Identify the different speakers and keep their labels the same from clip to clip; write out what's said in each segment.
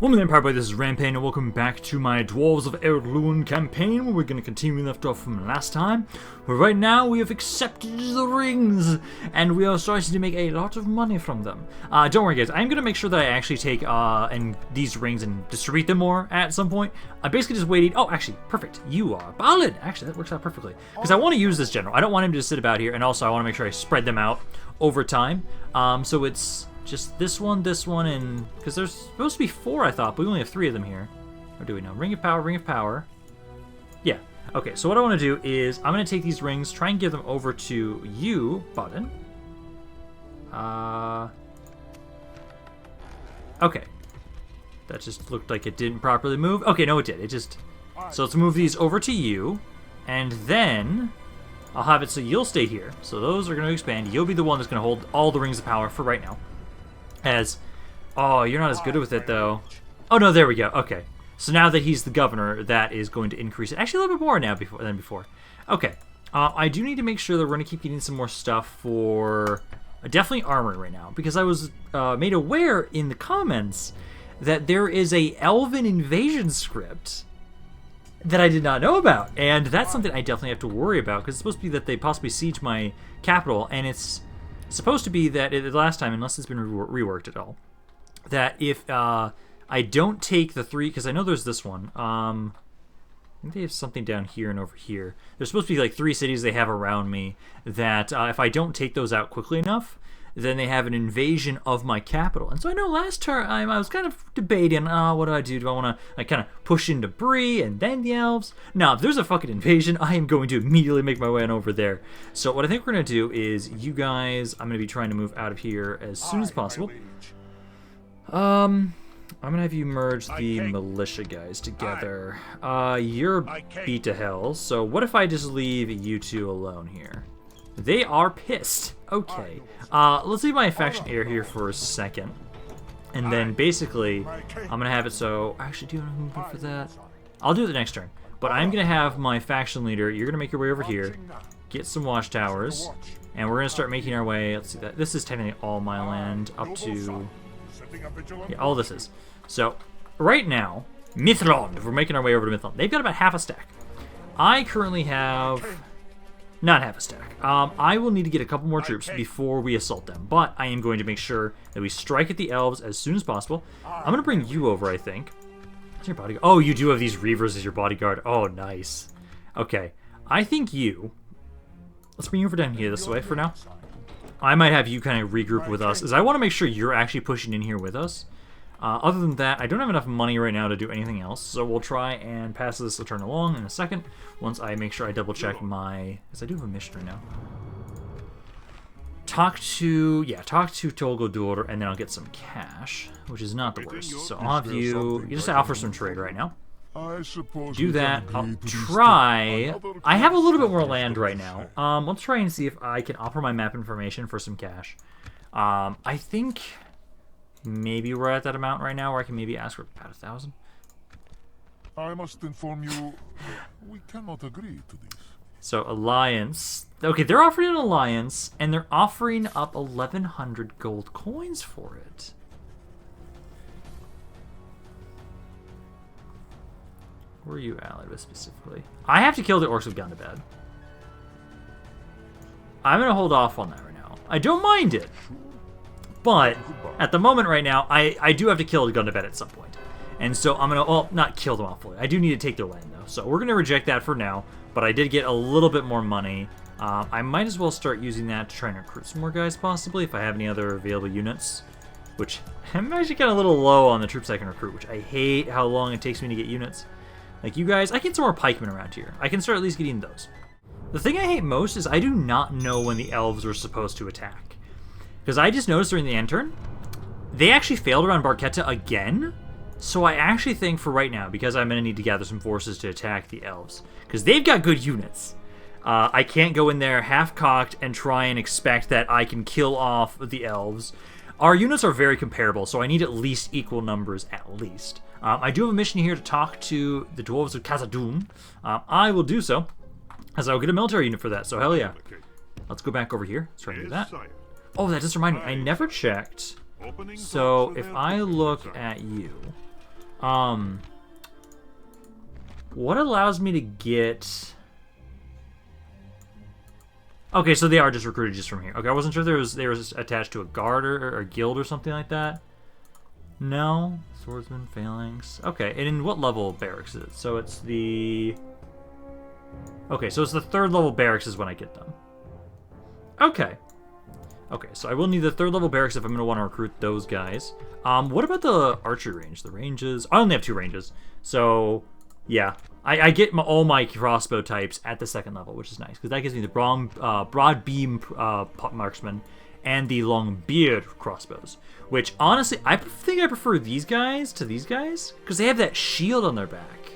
Speaker 1: Welcome to Empire Boy, this is Rampaned, and welcome back to my Dwarves of Ered Luin campaign, where we're going to continue left off from last time. Where right now we have accepted the rings, and we are starting to make a lot of money from them. Don't worry guys, I'm going to make sure that I actually take these rings and distribute them more at some point. I'm basically just waiting. Oh, actually, perfect. You are Balin. Actually, that works out perfectly. Because I want to use this general. I don't want him to just sit about here, and also I want to make sure I spread them out over time. So it's just this one, and... because there's supposed to be 4, I thought, but we only have 3 of them here. Or do we know? Ring of Power, Ring of Power. Yeah. Okay, so what I want to do is I'm going to take these rings, try and give them over to you, Button. Okay. That just looked like it didn't properly move. Okay, no, it did. It just... so let's move these over to you, and then I'll have it so you'll stay here. So those are going to expand. You'll be the one that's going to hold all the Rings of Power for right now. Oh, you're not as good with it, though. Oh, no, there we go. Okay. So now that he's the governor, that is going to increase it. Actually, a little bit more now than before. Okay. I do need to make sure that we're going to keep getting some more stuff for... definitely armor right now. Because I was made aware in the comments that there is a elven invasion script that I did not know about. And that's something I definitely have to worry about. Because it's supposed to be that they possibly siege my capital. And it's supposed to be that the last time, unless it's been reworked at all, that if I don't take the 3, because I know there's this one. I think they have something down here and over here. There's supposed to be like 3 cities they have around me that if I don't take those out quickly enough, then they have an invasion of my capital. And so I know last time I was kind of debating, what do I do? Do I want to kind of push into Bree and then the elves? No, if there's a fucking invasion, I am going to immediately make my way on over there. So what I think we're going to do is, you guys, I'm going to be trying to move out of here as soon as possible. I'm going to have you merge the militia guys together. You're beat to hell, so what if I just leave you 2 alone here? They are pissed. Okay. Let's leave my faction heir here for a second. And then basically, I'm going to have it so... actually, do you want to move for that? I'll do it the next turn. But I'm going to have my faction leader. You're going to make your way over here. Get some watchtowers. And we're going to start making our way... let's see that. This is technically all my land up to... yeah, all this is. So, right now, Mithrond. We're making our way over to Mithrond. They've got about half a stack. I currently have... not half a stack. I will need to get a couple more troops before we assault them, but I am going to make sure that we strike at the elves as soon as possible. I'm going to bring you over, I think. What's your bodyguard? Oh, you do have these reavers as your bodyguard. Oh, nice. Okay, I think you... let's bring you over down here this way for now. I might have you kind of regroup with us, as I want to make sure you're actually pushing in here with us. Other than that, I don't have enough money right now to do anything else, so we'll try and pass this turn along in a second, once I make sure I double-check my... because I do have a mission right now. Talk to Tolgodur, and then I'll get some cash, which is not the worst. So I'll have you just offer some trade right now. Do that. I'll try... I have a little bit more land right now. Let's try and see if I can offer my map information for some cash. I think... maybe we're at that amount right now where I can maybe ask for about 1,000.
Speaker 2: I must inform you, we cannot agree to this.
Speaker 1: So, alliance. Okay, they're offering an alliance, and they're offering up 1,100 gold coins for it. Where are you allied with specifically? I have to kill the orcs who've gone to bed. I'm going to hold off on that right now. I don't mind it. But, at the moment right now, I do have to kill Gondor at some point. And so I'm going to, well, not kill them off fully. I do need to take their land, though. So we're going to reject that for now. But I did get a little bit more money. I might as well start using that to try and recruit some more guys, possibly, if I have any other available units. Which, I'm actually kind of a little low on the troops I can recruit, which I hate how long it takes me to get units. Like you guys, I get some more pikemen around here. I can start at least getting those. The thing I hate most is I do not know when the elves are supposed to attack. Because I just noticed during the end turn, they actually failed around Barketta again. So I actually think for right now, because I'm going to need to gather some forces to attack the elves, because they've got good units, I can't go in there half-cocked and try and expect that I can kill off the elves. Our units are very comparable, so I need at least equal numbers at least. I do have a mission here to talk to the Dwarves of Khazad-dûm. I will do so, as I'll get a military unit for that, so hell yeah. Let's go back over here. Let's try to do that. Oh, that just reminded me, I never checked. So if I look at you, What allows me to get... Okay, so they are just recruited just from here. Okay, I wasn't sure if they was attached to a guard or a guild or something like that. No. Swordsman, phalanx. Okay, and in what level barracks is it? So it's the... Okay, so it's the 3rd level barracks is when I get them. Okay. Okay, so I will need the 3rd level barracks if I'm going to want to recruit those guys. What about the archery range? The ranges... I only have 2 ranges. So, yeah. I get all my crossbow types at the 2nd level, which is nice. Because that gives me the broad beam marksman and the long beard crossbows. Which, honestly, I think I prefer these guys to these guys. Because they have that shield on their back.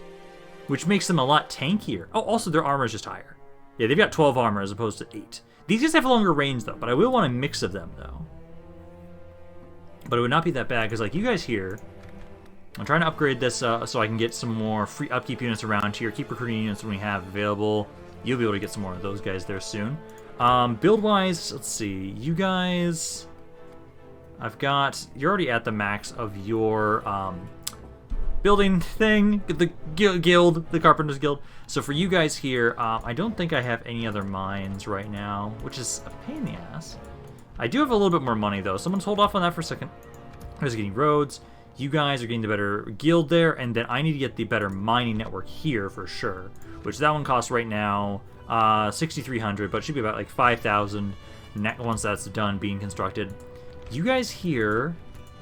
Speaker 1: Which makes them a lot tankier. Oh, also their armor is just higher. Yeah, they've got 12 armor as opposed to 8. These guys have a longer range, though. But I will want a mix of them, though. But it would not be that bad. Because, like, you guys here... I'm trying to upgrade this so I can get some more free upkeep units around here. Keep recruiting units when we have available. You'll be able to get some more of those guys there soon. Build-wise, let's see. You guys... I've got... You're already at the max of your building thing. The guild, the Carpenter's Guild. So for you guys here, I don't think I have any other mines right now, which is a pain in the ass. I do have a little bit more money, though. Someone's hold off on that for a second. I was getting roads. You guys are getting the better guild there, and then I need to get the better mining network here for sure, which that one costs right now 6,300, but it should be about like 5,000 once that's done being constructed. You guys here,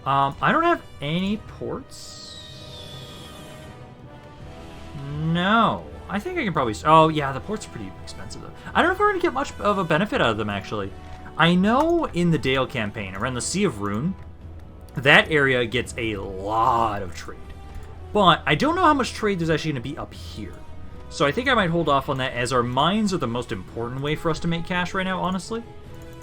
Speaker 1: I don't have any ports. No, I think I can probably... Oh yeah, the ports are pretty expensive though. I don't know if we're gonna get much of a benefit out of them actually. I know in the Dale campaign around the Sea of Rune, that area gets a lot of trade. But I don't know how much trade there's actually going to be up here. So I think I might hold off on that, as our mines are the most important way for us to make cash right now, honestly.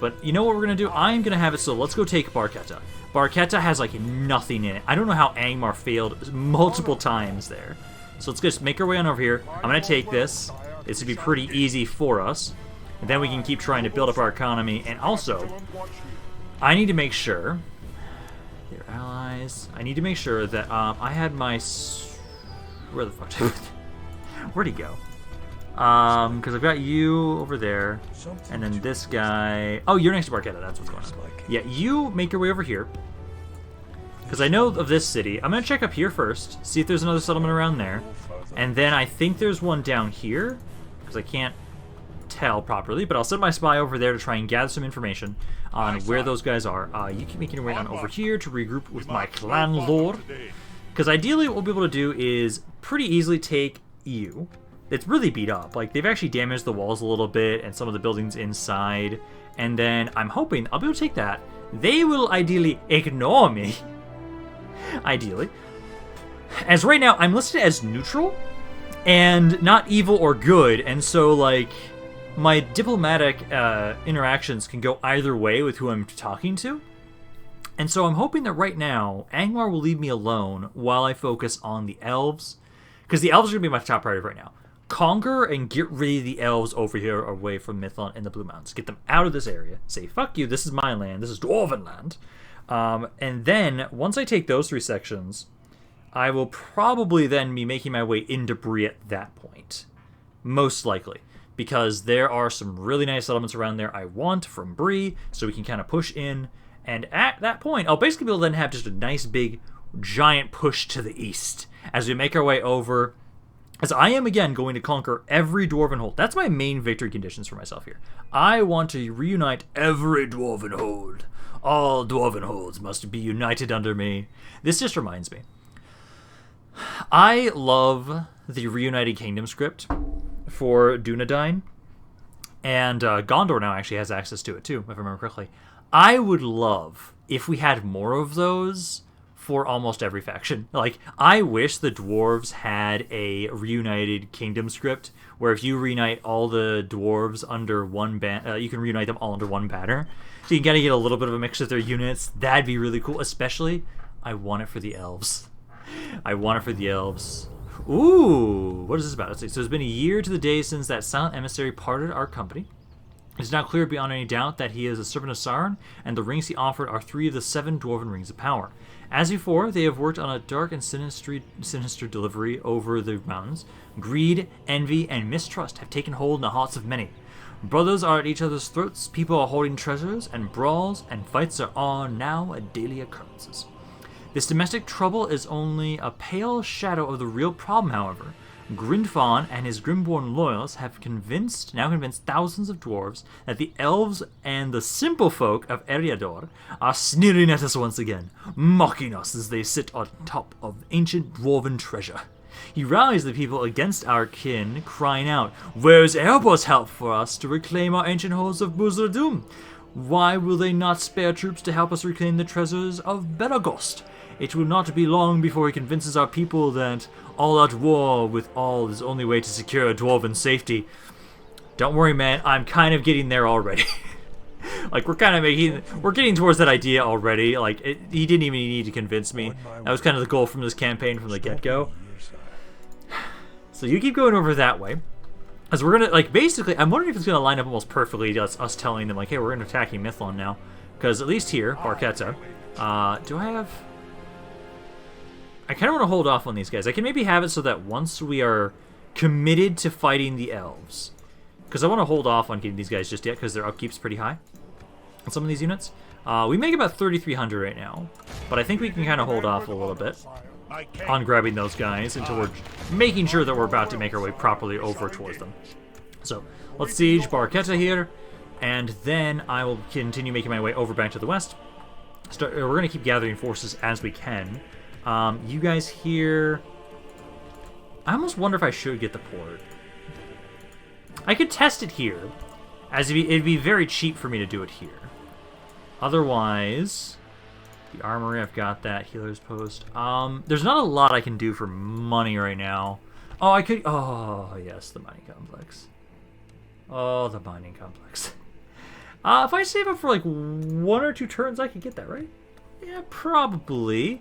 Speaker 1: But you know what we're going to do? I'm going to have it, so let's go take Barketta. Barketta has like nothing in it. I don't know how Angmar failed multiple times there. So let's just make our way on over here. I'm going to take this. This would be pretty easy for us. And then we can keep trying to build up our economy. And also, I need to make sure... Their allies. I need to make sure that I had my... Where the fuck did Where'd he go? Because I've got you over there, and then this guy... Oh, you're next to Barketta, that's what's going on. Yeah, you make your way over here. Because I know of this city. I'm going to check up here first, see if there's another settlement around there. And then I think there's one down here, because I can't tell properly, but I'll send my spy over there to try and gather some information on where those guys are. You keep making your way on over here to regroup with my clan lord. Because ideally what we'll be able to do is pretty easily take you. It's really beat up. Like, they've actually damaged the walls a little bit and some of the buildings inside. And then I'm hoping I'll be able to take that. They will ideally ignore me. Ideally. As right now, I'm listed as neutral and not evil or good. And so, like, my diplomatic interactions can go either way with who I'm talking to. And so I'm hoping that right now, Angmar will leave me alone while I focus on the elves. Because the elves are going to be my top priority right now. Conquer and get rid of the elves over here away from Mithlon and the Blue Mountains. Get them out of this area. Say, fuck you, this is my land. This is Dwarven land. And then, once I take those 3 sections, I will probably then be making my way into Bree at that point. Most likely. Because there are some really nice settlements around there I want from Bree, so we can kind of push in. And at that point, I'll basically be able to then have just a nice big giant push to the east as we make our way over. As I am, again, going to conquer every Dwarven hold. That's my main victory conditions for myself here. I want to reunite every Dwarven hold. All Dwarven holds must be united under me. This just reminds me. I love the Reunited Kingdom script for Dunedain. And Gondor now actually has access to it too, if I remember correctly. I would love if we had more of those for almost every faction. Like, I wish the dwarves had a Reunited Kingdom script where if you reunite all the dwarves under one you can reunite them all under one banner. So you gotta get a little bit of a mix of their units. That'd be really cool. Especially, I want it for the elves. I want it for the elves. Ooh, what is this about? Let's see. So it's been a year to the day since that silent emissary parted our company. It's now clear beyond any doubt that he is a servant of Sauron, and the rings he offered are 3 of the 7 dwarven rings of power. As before, they have worked on a dark and sinister delivery over the mountains. Greed, envy, and mistrust have taken hold in the hearts of many. Brothers are at each other's throats, people are holding treasures, and brawls and fights are now daily occurrences. This domestic trouble is only a pale shadow of the real problem, however. Grindfon and his Grimborn loyalists have now convinced thousands of dwarves that the elves and the simple folk of Eriador are sneering at us once again, mocking us as they sit on top of ancient dwarven treasure. He rallies the people against our kin, crying out, "Where's Eorl's help for us to reclaim our ancient halls of Buzurdum? Why will they not spare troops to help us reclaim the treasures of Belagost? It will not be long before he convinces our people that all-out war with all is the only way to secure dwarven safety." Don't worry, man. I'm kind of getting there already. Like, we're getting towards that idea already. Like, he didn't even need to convince me. That was kind of the goal from this campaign from the get-go. So you keep going over that way. As we're gonna, like, basically, I'm wondering if it's gonna line up almost perfectly to us telling them, like, hey, we're gonna attack Mithlon now. Because at least here, Barketta, do I have... I kind of want to hold off on these guys. I can maybe have it so that once we are committed to fighting the elves, because I want to hold off on getting these guys just yet because their upkeep's pretty high on some of these units. We make about 3,300 right now, but I think we can kind of hold off a little bit on grabbing those guys until we're making sure that we're about to make our way properly over towards them. So let's siege Barketta here, and then I will continue making my way over back to the west. We're going to keep gathering forces as we can. You guys here... I almost wonder if I should get the port. I could test it here, as it'd be very cheap for me to do it here. Otherwise, the armory, I've got that. Healer's post. There's not a lot I can do for money right now. Oh, I could... Oh, yes, the mining complex. Oh, the mining complex. If I save up for like 1 or 2 turns, I could get that, right? Yeah, probably.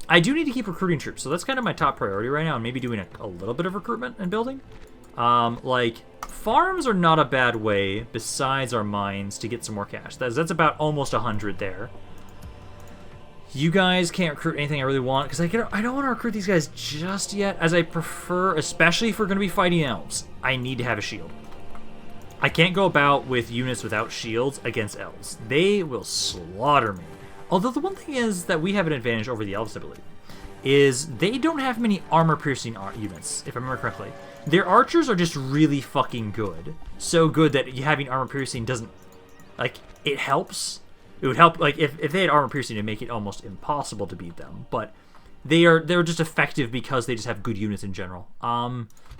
Speaker 1: I do need to keep recruiting troops, so that's kind of my top priority right now, and maybe doing a little bit of recruitment and building. Like, farms are not a bad way, besides our mines, to get some more cash. That's about almost 100 there. You guys can't recruit anything I really want, because I don't want to recruit these guys just yet, as I prefer, especially if we're going to be fighting elves, I need to have a shield. I can't go about with units without shields against elves. They will slaughter me. Although the one thing is that we have an advantage over the elves, I believe, is they don't have many armor-piercing units, if I remember correctly. Their archers are just really fucking good. So good that having armor-piercing doesn't... Like, it helps. It would help, like, if they had armor-piercing, it'd make it almost impossible to beat them. But they're just effective because they just have good units in general.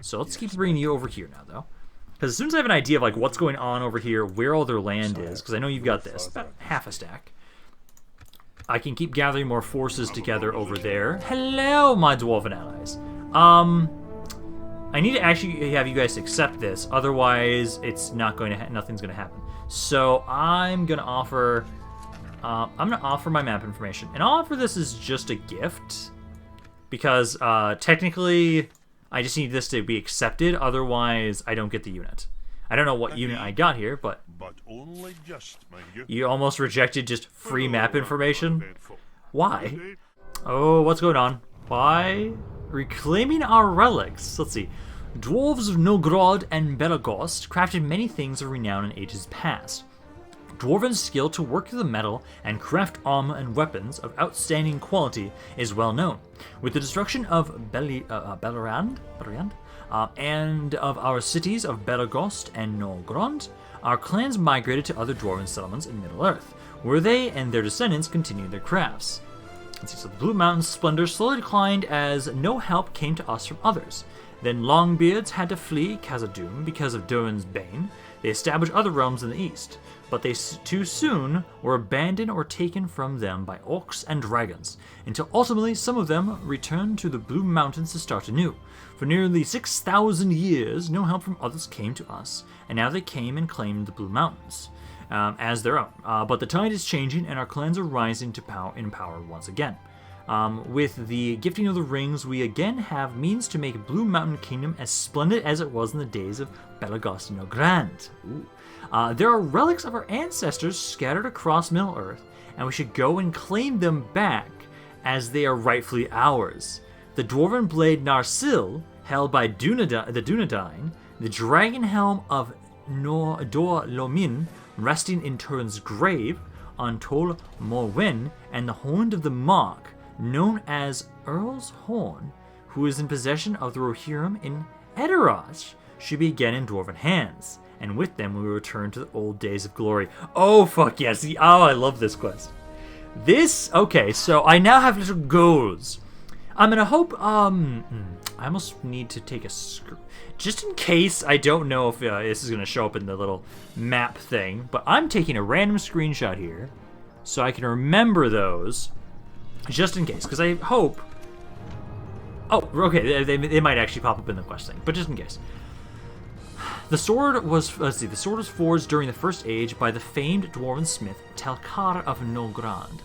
Speaker 1: So let's keep bringing you over here now, though. Because as soon as I have an idea of, like, what's going on over here, where all their land is, because I know you've got this, about half a stack, I can keep gathering more forces together over there. Hello, my dwarven allies. I need to actually have you guys accept this, otherwise it's not going to nothing's going to happen. So I'm going to offer my map information, and I'll offer this as just a gift because technically I just need this to be accepted, otherwise I don't get the unit. I don't know what unit I got here, but
Speaker 2: only just, mind you.
Speaker 1: You almost rejected just free map information? Why? Oh, what's going on? Why? Reclaiming our relics. Let's see. Dwarves of Nogrod and Belagost crafted many things of renown in ages past. Dwarven skill to work the metal and craft armor and weapons of outstanding quality is well known. With the destruction of Beleriand, and of our cities of Belagost and Norgrond, our clans migrated to other dwarven settlements in Middle-earth, where they and their descendants continued their crafts. Let's see, so the Blue Mountain's splendor slowly declined as no help came to us from others. Then Longbeards had to flee Khazad-dûm because of Durin's bane. They established other realms in the east, but they too soon were abandoned or taken from them by orcs and dragons, until ultimately some of them returned to the Blue Mountains to start anew. For nearly 6,000 years, no help from others came to us, and now they came and claimed the Blue Mountains as their own. But the tide is changing, and our clans are rising to power once again. With the gifting of the rings, we again have means to make Blue Mountain Kingdom as splendid as it was in the days of Belagost and Nogrand. There are relics of our ancestors scattered across Middle-earth, and we should go and claim them back, as they are rightfully ours. The dwarven blade Narsil, held by the Dunedain, the dragon helm of Dor Lomin, resting in Turin's grave on Tol Morwen, and the horn of the Mark, known as Eorl's Horn, who is in possession of the Rohirrim in Edoras, should be again in dwarven hands, and with them we will return to the old days of glory. Oh, fuck yes. Oh, I love this quest. Okay, so I now have little goals. I'm gonna hope, I almost need to take a just in case. I don't know if this is gonna show up in the little map thing, but I'm taking a random screenshot here so I can remember those, just in case, because I hope... Oh, okay, they might actually pop up in the quest thing, but just in case. The sword was, the sword was forged during the First Age by the famed dwarven smith Telkar of Nogrand.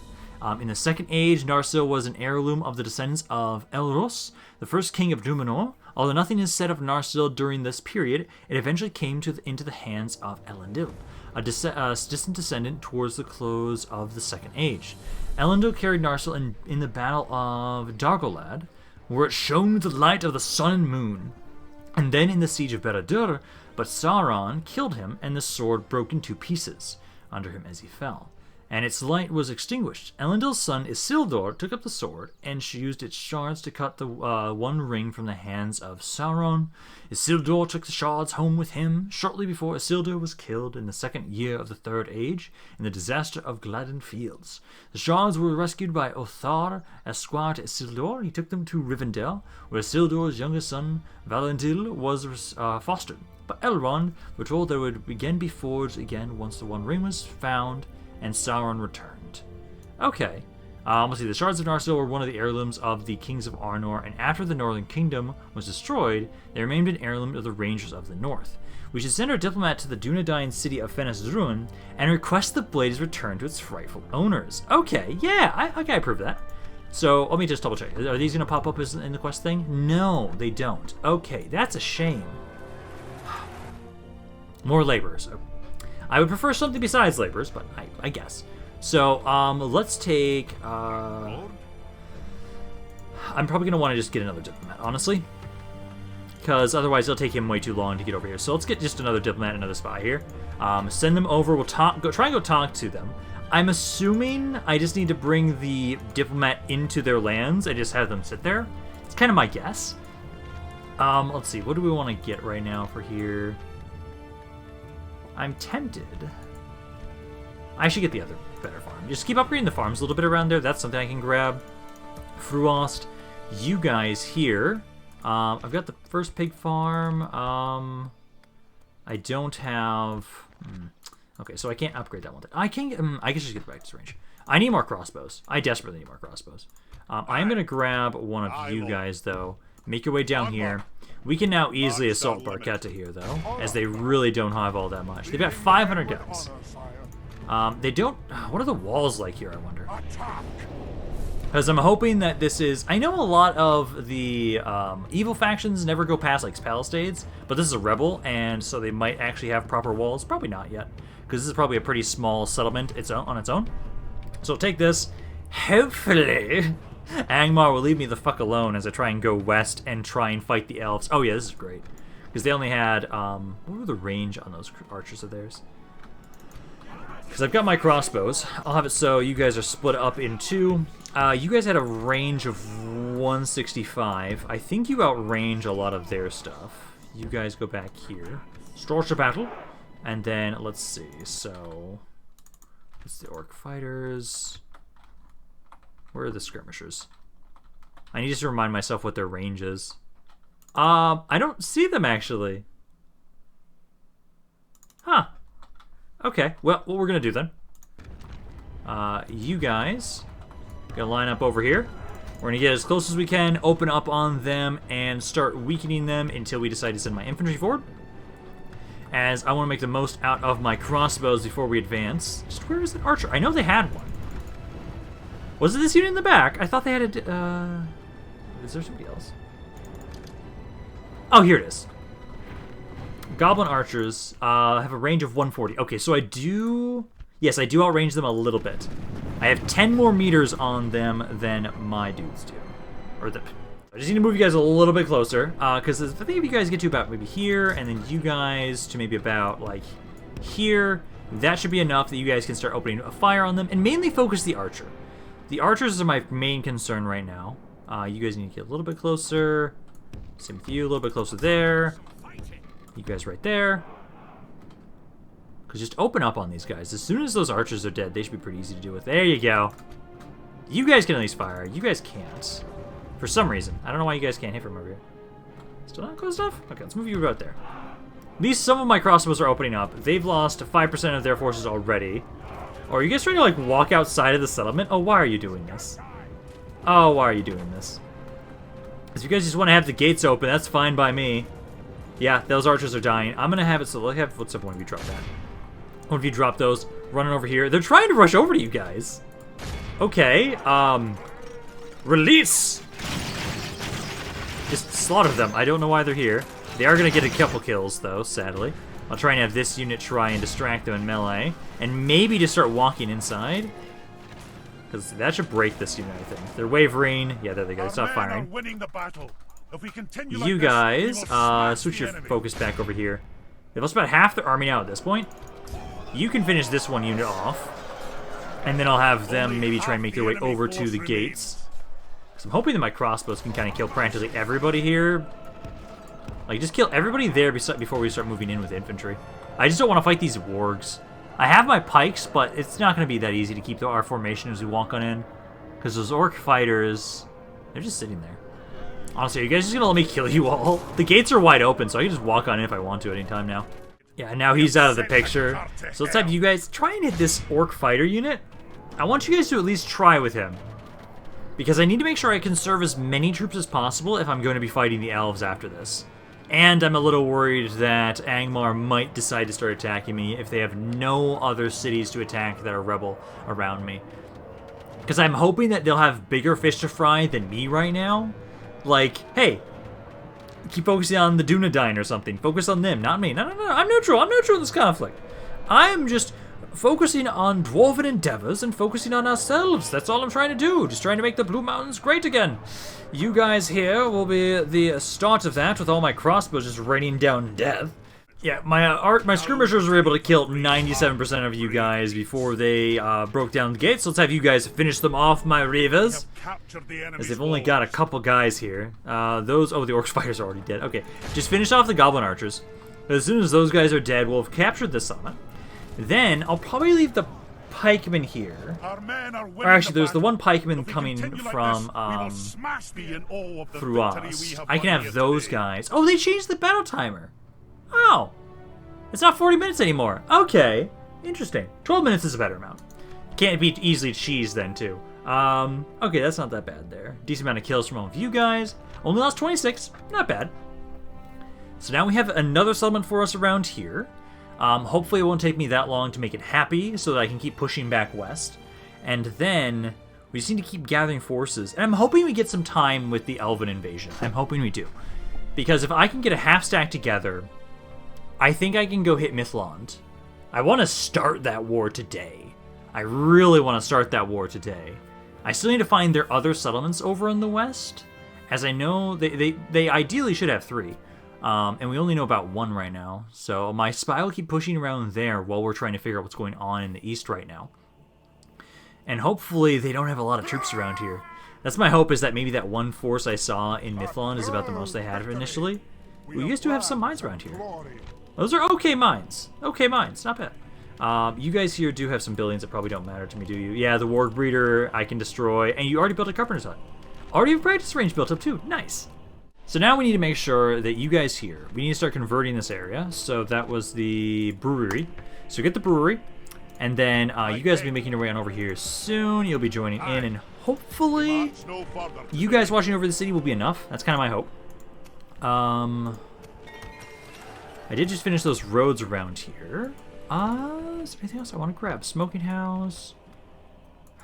Speaker 1: In the Second Age, Narsil was an heirloom of the descendants of Elros, the first king of Numenor. Although nothing is said of Narsil during this period, it eventually came into the hands of Elendil, a distant descendant towards the close of the Second Age. Elendil carried Narsil in the Battle of Dargolad, where it shone with the light of the sun and moon, and then in the Siege of Barad-dûr, but Sauron killed him, and the sword broke in 2 pieces under him as he fell, and its light was extinguished. Elendil's son Isildur took up the sword, and she used its shards to cut the one ring from the hands of Sauron. Isildur took the shards home with him, shortly before Isildur was killed in the 2nd year of the Third Age, in the disaster of Gladden Fields. The shards were rescued by Othar, esquire to Isildur. He took them to Rivendell, where Isildur's youngest son, Valintil, was fostered. But Elrond were told they would again be forged again once the One Ring was found, and Sauron returned. Okay. Let's see. The Shards of Narsil were one of the heirlooms of the Kings of Arnor, and after the Northern Kingdom was destroyed, they remained an heirloom of the Rangers of the North. We should send our diplomat to the Dunedain city of Fenris-Druin and request the blade is returned to its rightful owners. Okay, yeah, I approve that. So, let me just double check. Are these going to pop up in the quest thing? No, they don't. Okay, that's a shame. More laborers. I would prefer something besides laborers, but I guess. So, let's take... I'm probably going to want to just get another diplomat, honestly. Because otherwise it'll take him way too long to get over here. So let's get just another diplomat, another spy here. Send them over. We'll try and go talk to them. I'm assuming I just need to bring the diplomat into their lands and just have them sit there. It's kind of my guess. Let's see. What do we want to get right now for here? I'm tempted. I should get the other better farm. Just keep upgrading the farms a little bit around there. That's something I can grab. Fruost, you guys here. I've got the first pig farm. I don't have... Okay, so I can't upgrade that one. I can. I guess just get the practice range. I need more crossbows. I desperately need more crossbows. I'm going to grab one of you guys, though. Make your way down here. We can now easily assault Barketta here, though, as they really don't have all that much. They've got 500 guns. They don't... What are the walls like here, I wonder? Because I'm hoping that this is... I know a lot of the evil factions never go past, like, palisades, but this is a rebel, and so they might actually have proper walls. Probably not yet, because this is probably a pretty small settlement on its own. So take this. Hopefully... Angmar will leave me the fuck alone as I try and go west and try and fight the elves. Oh yeah, this is great. Because they only had, what were the range on those archers of theirs? Because I've got my crossbows. I'll have it so you guys are split up in 2. You guys had a range of 165. I think you outrange a lot of their stuff. You guys go back here. Start the battle. And then, let's see, so... It's the orc fighters... Where are the skirmishers? I need to remind myself what their range is. I don't see them, actually. Huh. Okay, well, what we're going to do then. You guys... Gonna line up over here. We're going to get as close as we can, open up on them, and start weakening them until we decide to send my infantry forward. As I want to make the most out of my crossbows before we advance. Just where is the archer? I know they had one. Was it this unit in the back? I thought they had a... Is there somebody else? Oh, here it is. Goblin archers have a range of 140. Okay, so I do... Yes, I do outrange them a little bit. I have 10 more meters on them than my dudes do. I just need to move you guys a little bit closer, because I think if you guys get to about maybe here, and then you guys to maybe about, like, here, that should be enough that you guys can start opening a fire on them, and mainly focus the archer. The archers are my main concern right now. You guys need to get a little bit closer. Same with you, a little bit closer there. You guys right there. Because just open up on these guys. As soon as those archers are dead, they should be pretty easy to deal with. There you go. You guys can at least fire. You guys can't. For some reason. I don't know why you guys can't hit from over here. Still not close enough? Okay, let's move you about there. At least some of my crossbows are opening up. They've lost 5% of their forces already. Oh, are you guys trying to, like, walk outside of the settlement? Oh, why are you doing this? Oh, why are you doing this? If you guys just want to have the gates open, that's fine by me. Yeah, those archers are dying. I'm going to have it, so let's have one of you drop that. One of you drop those, running over here. They're trying to rush over to you guys. Okay, release! Just slaughter them. I don't know why they're here. They are going to get a couple kills, though, sadly. I'll try and have this unit try and distract them in melee. And maybe just start walking inside. Because that should break this unit, I think. They're wavering. Yeah, there they go. Stop firing. You guys, switch your focus back over here. They've lost about half their army now at this point. You can finish this one unit off. And then I'll have them maybe try and make their way over to the gates. So I'm hoping that my crossbows can kind of kill practically everybody here. Like, just kill everybody there before we start moving in with infantry. I just don't want to fight these wargs. I have my pikes, but it's not going to be that easy to keep our formation as we walk on in. Because those orc fighters, they're just sitting there. Honestly, are you guys just going to let me kill you all? The gates are wide open, so I can just walk on in if I want to at any time now. Yeah, now he's out of the picture. So let's have you guys try and hit this orc fighter unit. I want you guys to at least try with him. Because I need to make sure I conserve as many troops as possible if I'm going to be fighting the elves after this. And I'm a little worried that Angmar might decide to start attacking me if they have no other cities to attack that are rebel around me. Because I'm hoping that they'll have bigger fish to fry than me right now. Like, hey, keep focusing on the Dunedain or something. Focus on them, not me. No, I'm neutral. I'm neutral in this conflict. I'm just focusing on dwarven endeavors and focusing on ourselves. That's all I'm trying to do. Just trying to make the Blue Mountains great again. You guys here will be the start of that with all my crossbows just raining down death. Yeah, my skirmishers were able to kill 97% of you guys before they broke down the gates. So let's have you guys finish them off, my reavers. As they've only got a couple guys here. Oh, the orc fighters are already dead. Okay, just finish off the goblin archers. As soon as those guys are dead, we'll have captured the summit. Then I'll probably leave the pikemen here. Or actually, there's the one pikeman coming from through us. I can have those guys. Oh, they changed the battle timer. Oh, it's not 40 minutes anymore. Okay, interesting. 12 minutes is a better amount. Can't be easily cheesed then too. Okay, that's not that bad there. Decent amount of kills from all of you guys. Only lost 26. Not bad. So now we have another settlement for us around here. Hopefully it won't take me that long to make it happy so that I can keep pushing back west. And then we just need to keep gathering forces. And I'm hoping we get some time with the Elven invasion. I'm hoping we do. Because if I can get a half stack together, I think I can go hit Mithlond. I want to start that war today. I really want to start that war today. I still need to find their other settlements over in the west. As I know, they ideally should have 3. And we only know about 1 right now. So my spy will keep pushing around there while we're trying to figure out what's going on in the east right now. And hopefully they don't have a lot of troops around here. That's my hope, is that maybe that one force I saw in Mithlond is about the most they had initially. Well, you guys do have some mines around here. Those are okay mines. Okay mines, not bad. You guys here do have some buildings that probably don't matter to me, do you? Yeah, the Warg Breeder I can destroy. And you already built a Carpenter's Hut. Already have practice range built up too. Nice. So now we need to make sure that you guys here, we need to start converting this area. So that was the brewery. So get the brewery. And then you guys will be making your way on over here soon. You'll be joining in, and hopefully you guys watching over the city will be enough. That's kind of my hope. I did just finish those roads around here. Is there anything else I want to grab? Smoking house.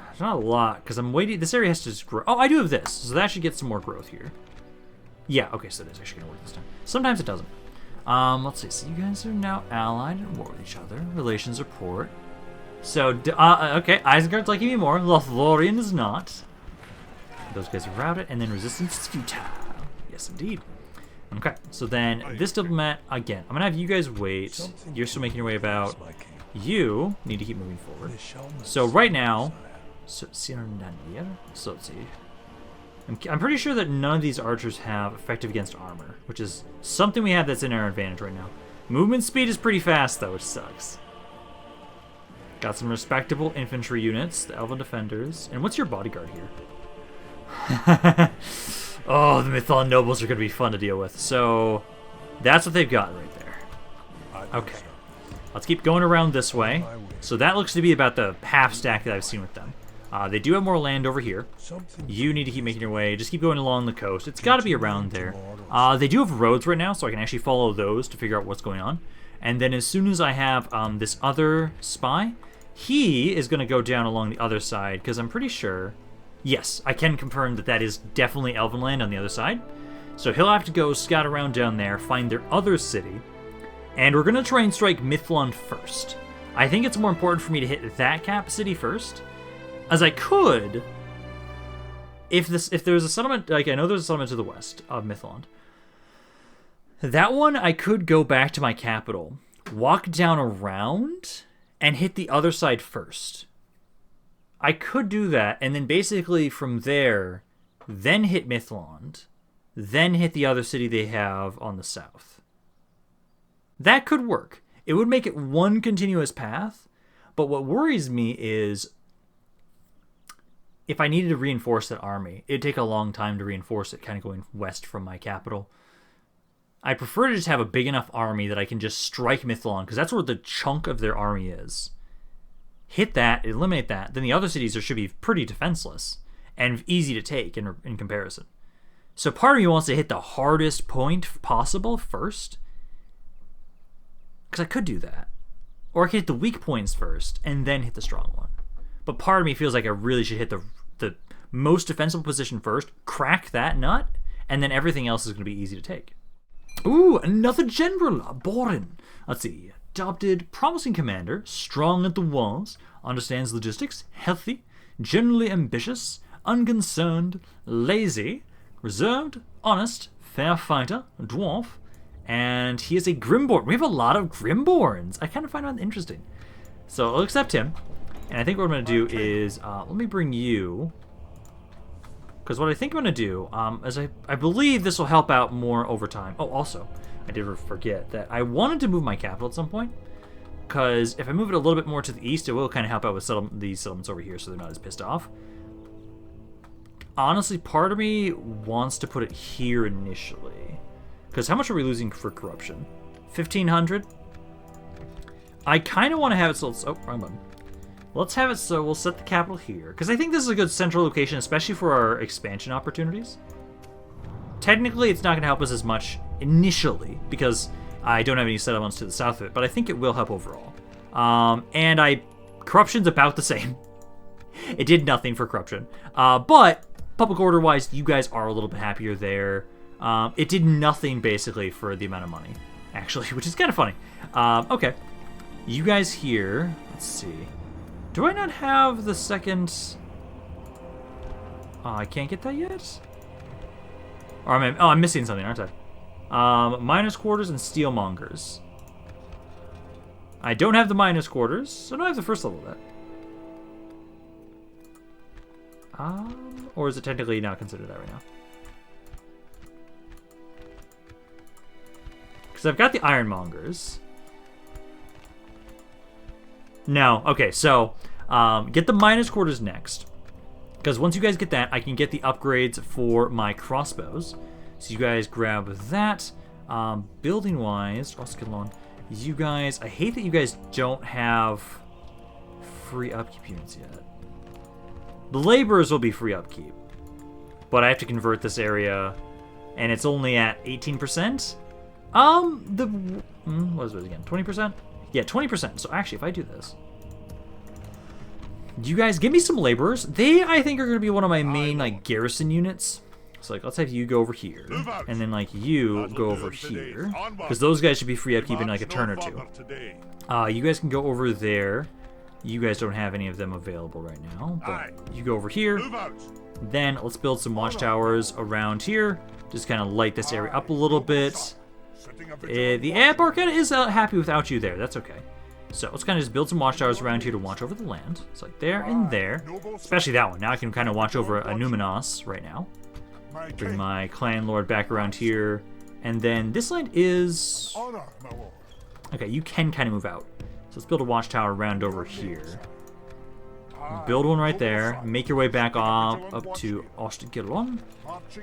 Speaker 1: There's not a lot, because I'm waiting. This area has to just grow. Oh, I do have this, so that should get some more growth here. Yeah, okay, so it is actually going to work this time. Sometimes it doesn't. Let's see. So you guys are now allied and war with each other. Relations report. So, okay, Isengard's liking me more. Lothlorien is not. Those guys are routed, and then resistance is futile. Yes, indeed. Okay, so then this diplomat, again, I'm going to have you guys wait. You're still making your way about. You need to keep moving forward. So right now, so let's see. I'm pretty sure that none of these archers have effective against armor, which is something we have that's in our advantage right now. Movement speed is pretty fast, though, which sucks. Got some respectable infantry units, the Elven Defenders. And what's your bodyguard here? Oh, the Mython Nobles are going to be fun to deal with. So, that's what they've got right there. Okay. Let's keep going around this way. So that looks to be about the half stack that I've seen with them. They do have more land over here. You need to keep making your way. Just keep going along the coast. It's got to be around there. They do have roads right now, so I can actually follow those to figure out what's going on. And then as soon as I have this other spy, he is going to go down along the other side, because I'm pretty sure... Yes, I can confirm that that is definitely Elven land on the other side. So he'll have to go scout around down there, find their other city, and we're going to try and strike Mithlond first. I think it's more important for me to hit that cap city first, as I could, if there's a settlement, like I know there's a settlement to the west of Mithlond. That one I could go back to my capital, walk down around, and hit the other side first. I could do that, and then basically from there, then hit Mithlond, then hit the other city they have on the south. That could work. It would make it one continuous path, but what worries me is if I needed to reinforce that army, it'd take a long time to reinforce it, kind of going west from my capital. I prefer to just have a big enough army that I can just strike Mithlond, because that's where the chunk of their army is. Hit that, eliminate that, then the other cities should be pretty defenseless and easy to take in comparison. So part of me wants to hit the hardest point possible first, because I could do that. Or I could hit the weak points first and then hit the strong one. But part of me feels like I really should hit the most defensible position first, crack that nut, and then everything else is going to be easy to take. Ooh, another general, Borin. Let's see. Adopted, promising commander, strong at the walls, understands logistics, healthy, generally ambitious, unconcerned, lazy, reserved, honest, fair fighter, dwarf, and he is a Grimborn. We have a lot of Grimborns. I kind of find that interesting. So I'll accept him, and I think what I'm going to do is, let me bring you, because what I think I'm going to do, is I believe this will help out more over time. Oh, also, I did forget that I wanted to move my capital at some point, because if I move it a little bit more to the east, it will kind of help out with these settlements over here so they're not as pissed off. Honestly, part of me wants to put it here initially, because how much are we losing for corruption? 1,500? I kind of want to have it so... Oh, wrong button. Let's have it so we'll set the capital here, because I think this is a good central location, especially for our expansion opportunities. Technically, it's not going to help us as much initially, because I don't have any settlements to the south of it, but I think it will help overall. Corruption's about the same. It did nothing for corruption. But, public order-wise, you guys are a little bit happier there. It did nothing, basically, for the amount of money, actually, which is kind of funny. Okay. You guys here, let's see. Do I not have the second... I can't get that yet? Or I'm missing something, aren't I? Miners' quarters and steelmongers. I don't have the miners' quarters, so I don't have the first level of that. Or is it technically not considered that right now? Because I've got the ironmongers. No. Okay, so get the miners' quarters next. Because once you guys get that, I can get the upgrades for my crossbows. So you guys grab that. Building-wise, Oskalon, you guys... I hate that you guys don't have free upkeep units yet. The laborers will be free upkeep. But I have to convert this area, and it's only at 18%. What is it again? 20%? Yeah, 20%. So actually, if I do this... You guys give me some laborers. They, I think, are going to be one of my main, like, garrison units. So, like, let's have you go over here. And then, like, you go over here. Because those guys should be free upkeep in, like, a turn or two. You guys can go over there. You guys don't have any of them available right now, but you go over here. Then let's build some watchtowers around here. Just kind of light this area up a little bit. The Barketta is happy without you there. That's okay. So let's kind of just build some watchtowers around here to watch over the land. It's like there and there. Especially that one. Now I can kind of watch over a Numenos right now. Bring my clan lord back around here. And then this land is... Okay, you can kind of move out. So let's build a watchtower around over here. Build one right there. Make your way back up to Ostigilon.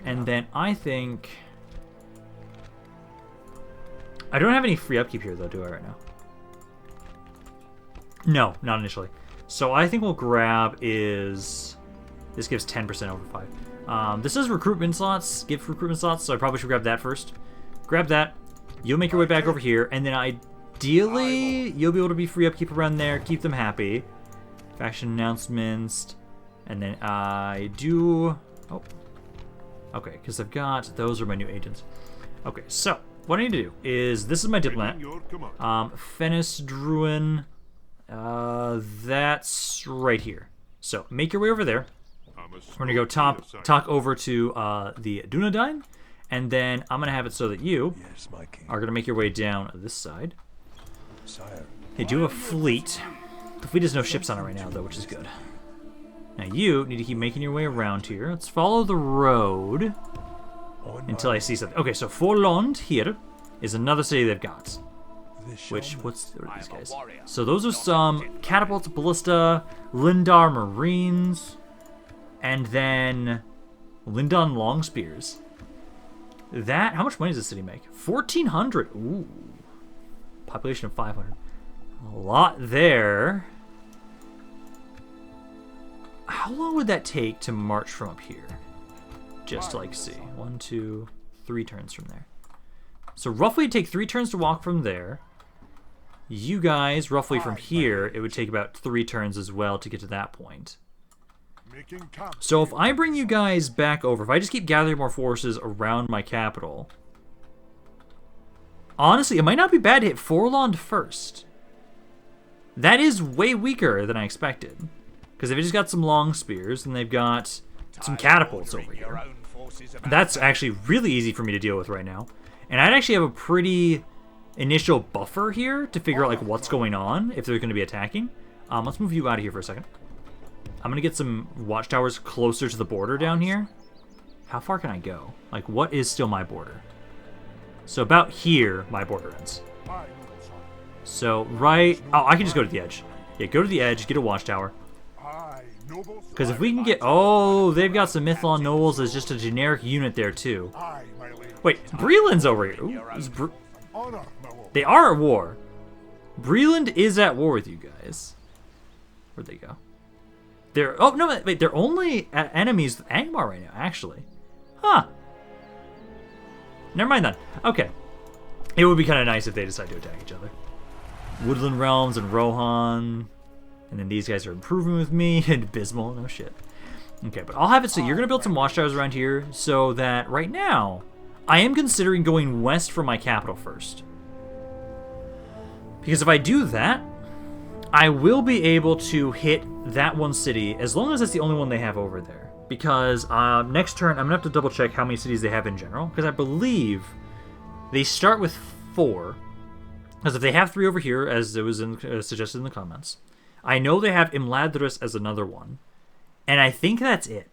Speaker 1: And then I think... I don't have any free upkeep here, though, do I, right now? No, not initially. So I think we'll grab is... This gives 10% over 5. This is recruitment slots. Give recruitment slots, so I probably should grab that first. Grab that. You'll make your way back over here, and then ideally, you'll be able to be free upkeep around there. Keep them happy. Faction announcements. And then I do... Oh. Okay, because I've got... Those are my new agents. Okay, so... What I need to do is... This is my diplomat. Fennis Druin... that's right here. So, make your way over there. We're going to go talk over to the Dunedain, and then I'm going to have it so that you are going to make your way down this side. They do have a fleet. The fleet has no ships on it right now, though, which is good. Now you need to keep making your way around here. Let's follow the road until I see something. Okay, so Forlond here is another city they've got. What are these guys? So those are some catapults, ballista, Lindar Marines, and then Lindon long spears. How much money does this city make? 1,400. Ooh. Population of 500. A lot there. How long would that take to march from up here? Just to like see. 1, 2, 3 turns from there. So roughly it'd take 3 turns to walk from there. You guys, roughly from here, it would take about 3 turns as well to get to that point. So if I bring you guys back over, if I just keep gathering more forces around my capital, honestly, it might not be bad to hit Forlond first. That is way weaker than I expected. Because they've just got some long spears, and they've got some catapults over here. That's actually really easy for me to deal with right now. And I'd actually have a pretty initial buffer here to figure out like what's going on if they're going to be attacking. Let's move you out of here for a second. I'm going to get some watchtowers closer to the border down here. How far can I go? Like, what is still my border? So about here, my border ends. So right... Oh, I can just go to the edge. Yeah, go to the edge, get a watchtower. Because if we can get... Oh, they've got some Mithlon nobles as just a generic unit there, too. Wait, Breland's over here. Ooh, they are at war. Breland is at war with you guys. Where'd they go? They're... Oh, no, wait, they're only enemies with Angmar right now, actually. Huh. Never mind then. Okay. It would be kind of nice if they decide to attack each other. Woodland Realms and Rohan. And then these guys are improving with me. And Abysmal, no shit. Okay, but I'll have it so you're going to build some watchtowers around here so that right now, I am considering going west from my capital first. Because if I do that, I will be able to hit that one city as long as that's the only one they have over there. Because next turn, I'm going to have to double check how many cities they have in general. Because I believe they start with 4. Because if they have 3 over here, as it was suggested in the comments, I know they have Imladris as another one. And I think that's it.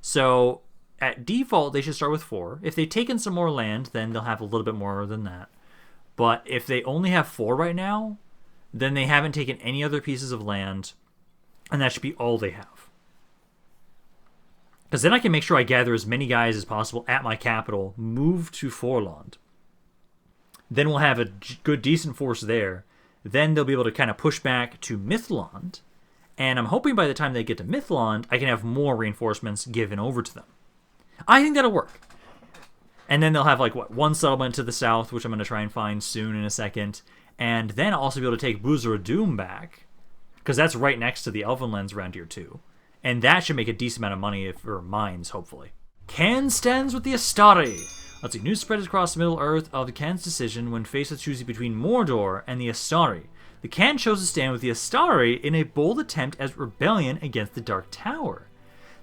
Speaker 1: So at default, they should start with 4. If they've taken some more land, then they'll have a little bit more than that. But if they only have 4 right now, then they haven't taken any other pieces of land, and that should be all they have. Because then I can make sure I gather as many guys as possible at my capital, move to Forlond. Then we'll have a good, decent force there. Then they'll be able to kind of push back to Mithlond, and I'm hoping by the time they get to Mithlond, I can have more reinforcements given over to them. I think that'll work. And then they'll have, like, what, 1 settlement to the south, which I'm going to try and find soon in a second. And then I'll also be able to take Buzur back, because that's right next to the Elven lands around here, too. And that should make a decent amount of money for mines, hopefully. Can stands with the Astari. Let's see. News spread across the Middle Earth of the Khan's decision when faced with choosing between Mordor and the Astari. The Khan chose to stand with the Astari in a bold attempt at rebellion against the Dark Tower.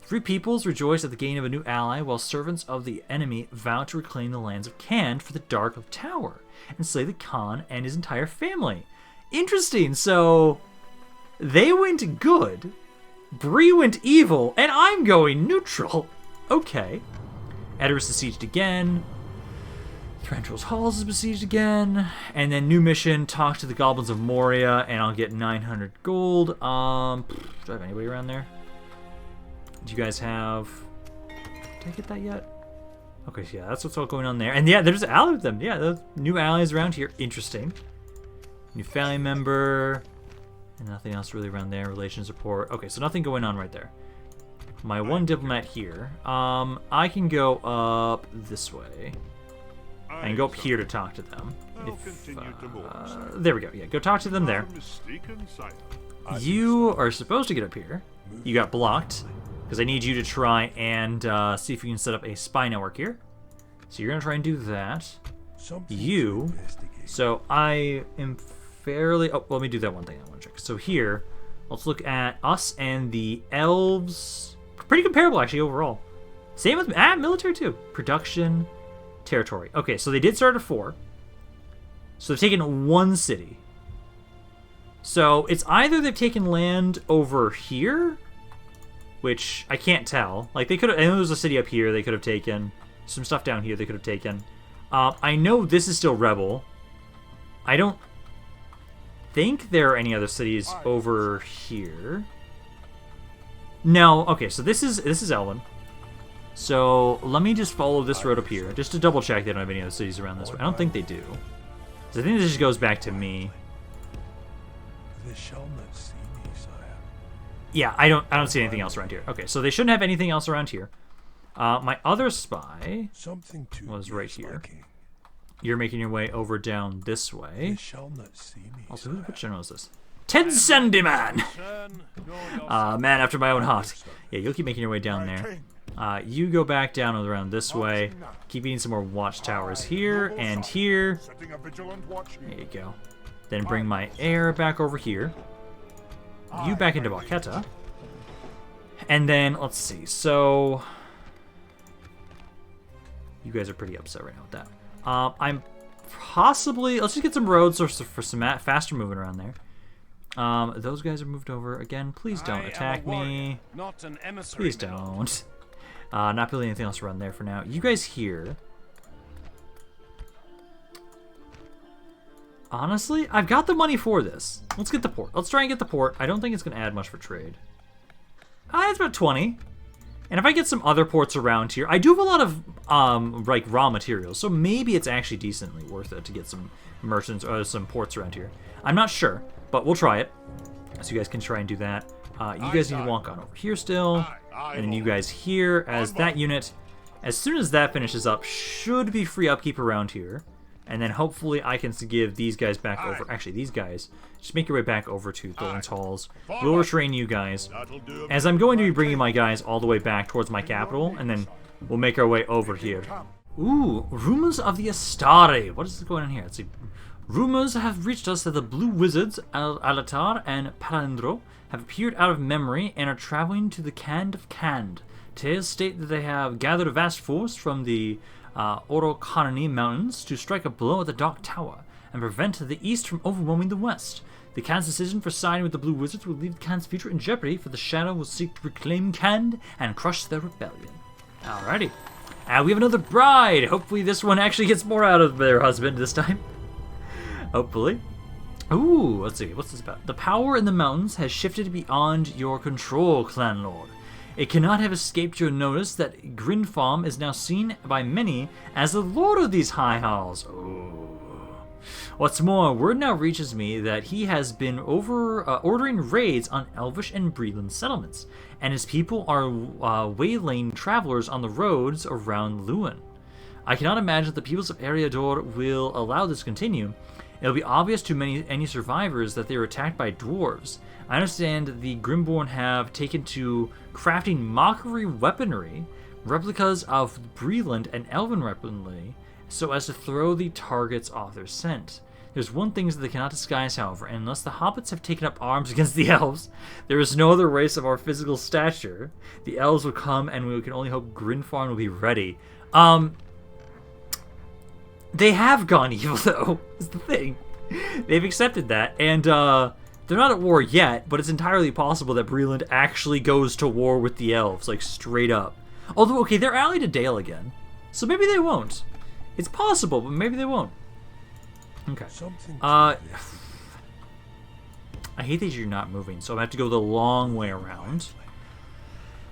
Speaker 1: Three peoples rejoiced at the gain of a new ally, while servants of the enemy vowed to reclaim the lands of Khand for the Dark Tower and slay the Khan and his entire family. Interesting. So they went good, Bree went evil, and I'm going neutral. Okay. Edoras is besieged again. Thranduil's Halls is besieged again. And then new mission, talk to the Goblins of Moria, and I'll get 900 gold. Do I have anybody around there? Do you guys have... Did I get that yet? Okay, so yeah, that's what's all going on there. And yeah, there's allies with them. Yeah, the new allies around here. Interesting. New family member. And nothing else really around there. Relations report. Okay, so nothing going on right there. My one diplomat here. I can go up this way. I can go up here to talk to them. There we go. Yeah, go talk to them there. You are supposed to get up here. You got blocked. Because I need you to try and see if you can set up a spy network here. So you're going to try and do that. You. So I am fairly... Oh, let me do that one thing I want to check. So here, let's look at us and the elves. Pretty comparable, actually, overall. Same with military, too. Production, territory. Okay, so they did start at 4. So they've taken 1 city. So it's either they've taken land over here... Which I can't tell. Like they could have. I know there's a city up here they could have taken. Some stuff down here they could have taken. I know this is still rebel. I don't think there are any other cities over here. No. Okay, so this is Elven. So let me just follow this road up here, just to double check they don't have any other cities around this way. I don't think they do. So I think this just goes back to me. Yeah, I don't see anything else around here. Okay, so they shouldn't have anything else around here. My other spy was right here. You're making your way over down this way. Also, which general is this? Ted Sandyman! Man after my own heart. Yeah, you'll keep making your way down there. You go back down around this way. Keep eating some more watchtowers here and here. There you go. Then bring my heir back over here. You back into Barketta. And then, let's see, so... You guys are pretty upset right now with that. I'm possibly... Let's just get some roads for some faster moving around there. Those guys are moved over. Again, please don't attack me. Please don't. Not really anything else around there for now. You guys here... Honestly, I've got the money for this. Let's get the port. Let's try and get the port. I don't think it's going to add much for trade. It's about 20. And if I get some other ports around here, I do have a lot of like raw materials, so maybe it's actually decently worth it to get some merchants or some ports around here. I'm not sure, but we'll try it. So you guys can try and do that. You guys need to walk on over here still. And then you guys here as that unit. As soon as that finishes up, should be free upkeep around here. And then hopefully I can give these guys back over. Actually, these guys, just make your way back over to Thorn's Halls. We'll retrain you guys. As I'm going to be bringing my guys all the way back towards my capital, and then we'll make our way over here. Ooh, rumors of the Astari. What is going on here? Let's see. Rumors have reached us that the Blue Wizards, Alatar and Palandro, have appeared out of memory and are traveling to the Khand of Khand. Tales state that they have gathered a vast force from the Orokanani Mountains to strike a blow at the Dark Tower and prevent the East from overwhelming the West. The Khan's decision for siding with the Blue Wizards will leave Khan's future in jeopardy, for the Shadow will seek to reclaim Khand and crush their rebellion. Alrighty. We have another bride! Hopefully this one actually gets more out of their husband this time. Hopefully. Ooh, let's see, what's this about? The power in the mountains has shifted beyond your control, Clan Lord. It cannot have escaped your notice that Grinfarm is now seen by many as the lord of these high halls. Ooh. What's more, word now reaches me that he has been ordering raids on Elvish and Breland settlements, and his people are waylaying travelers on the roads around Luin. I cannot imagine that the peoples of Eriador will allow this to continue. It'll be obvious to any survivors that they were attacked by dwarves. I understand the Grimborn have taken to crafting mockery weaponry, replicas of Breland and Elven Rapidly, so as to throw the targets off their scent. There's one thing that they cannot disguise, however, and unless the hobbits have taken up arms against the elves, there is no other race of our physical stature. The elves will come, and we can only hope Grinfarn will be ready. They have gone evil, though, is the thing. They've accepted that, and they're not at war yet, but it's entirely possible that Breland actually goes to war with the elves, like, straight up. Although, okay, they're allied to Dale again, so maybe they won't. It's possible, but maybe they won't. Okay. I hate that you're not moving, so I'm going to have to go the long way around.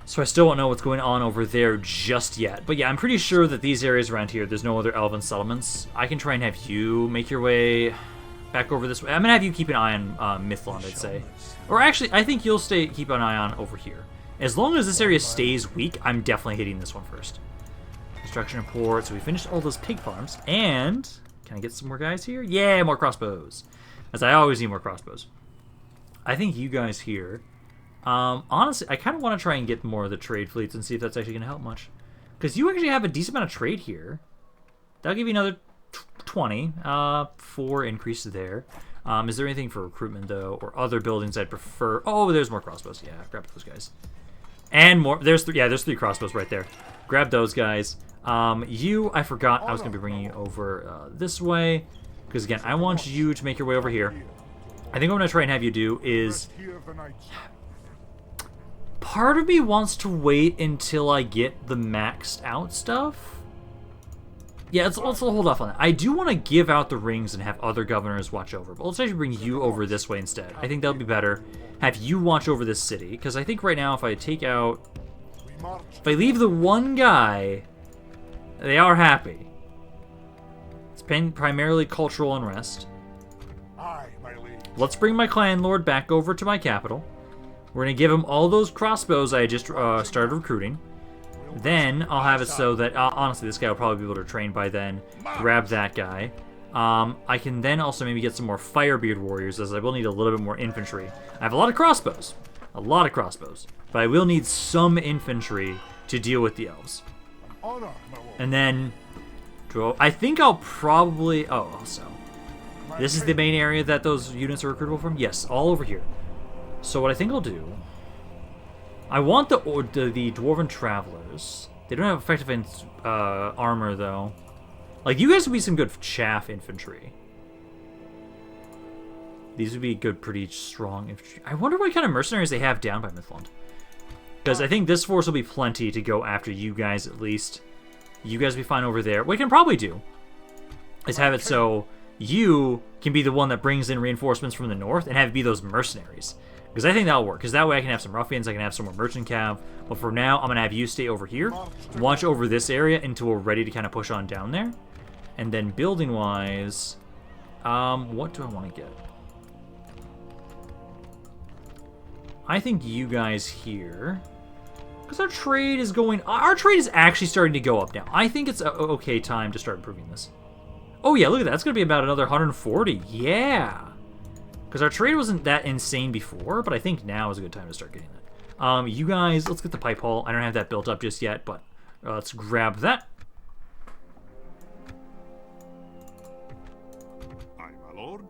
Speaker 1: So I still don't know what's going on over there just yet. But yeah, I'm pretty sure that these areas around here, there's no other elven settlements. I can try and have you make your way back over this way. I'm going to have you keep an eye on Mithlond, I'd say. Or actually, I think you'll keep an eye on over here. As long as this area stays weak, I'm definitely hitting this one first. Construction report. So we finished all those pig farms. And can I get some more guys here? Yeah, more crossbows. As I always need more crossbows. I think you guys here... honestly, I kind of want to try and get more of the trade fleets and see if that's actually going to help much. Because you actually have a decent amount of trade here. That'll give you another 20. 4 increase there. Is there anything for recruitment, though? Or other buildings I'd prefer? Oh, there's more crossbows. Yeah, grab those guys. And more. There's 3 crossbows right there. Grab those guys. I forgot I was going to be bringing you over this way. Because, again, I want you to make your way over here. I think what I'm going to try and have you do is... Part of me wants to wait until I get the maxed out stuff. Yeah, let's hold off on that. I do want to give out the rings and have other governors watch over, but let's actually bring you over this way instead. I think that'll be better. Have you watch over this city, because I think right now if I leave the one guy, they are happy. It's primarily cultural unrest. Let's bring my clan lord back over to my capital. We're going to give him all those crossbows I just started recruiting. Then I'll have it so that, honestly, this guy will probably be able to train by then. Grab that guy. I can then also maybe get some more Firebeard warriors, as I will need a little bit more infantry. I have a lot of crossbows. But I will need some infantry to deal with the elves. And then, I think I'll probably... Oh, also. This is the main area that those units are recruitable from? Yes, all over here. So what I think I'll do, I want the Dwarven Travelers. They don't have effective armor, though. Like, you guys would be some good chaff infantry. These would be good, pretty strong infantry. I wonder what kind of mercenaries they have down by Mithlond. Because I think this force will be plenty to go after you guys, at least. You guys will be fine over there. What we can probably do is have it so you can be the one that brings in reinforcements from the north and have it be those mercenaries. Because I think that'll work. Because that way I can have some ruffians, I can have some more merchant cav. But for now, I'm going to have you stay over here. Watch over this area until we're ready to kind of push on down there. And then building-wise, what do I want to get? I think you guys here... Because our trade is going... Our trade is actually starting to go up now. I think it's an okay time to start improving this. Oh yeah, look at that. It's going to be about another 140. Yeah! Because our trade wasn't that insane before, but I think now is a good time to start getting that. You guys, let's get the pipe hall. I don't have that built up just yet, but let's grab that.
Speaker 2: Aye, my lord.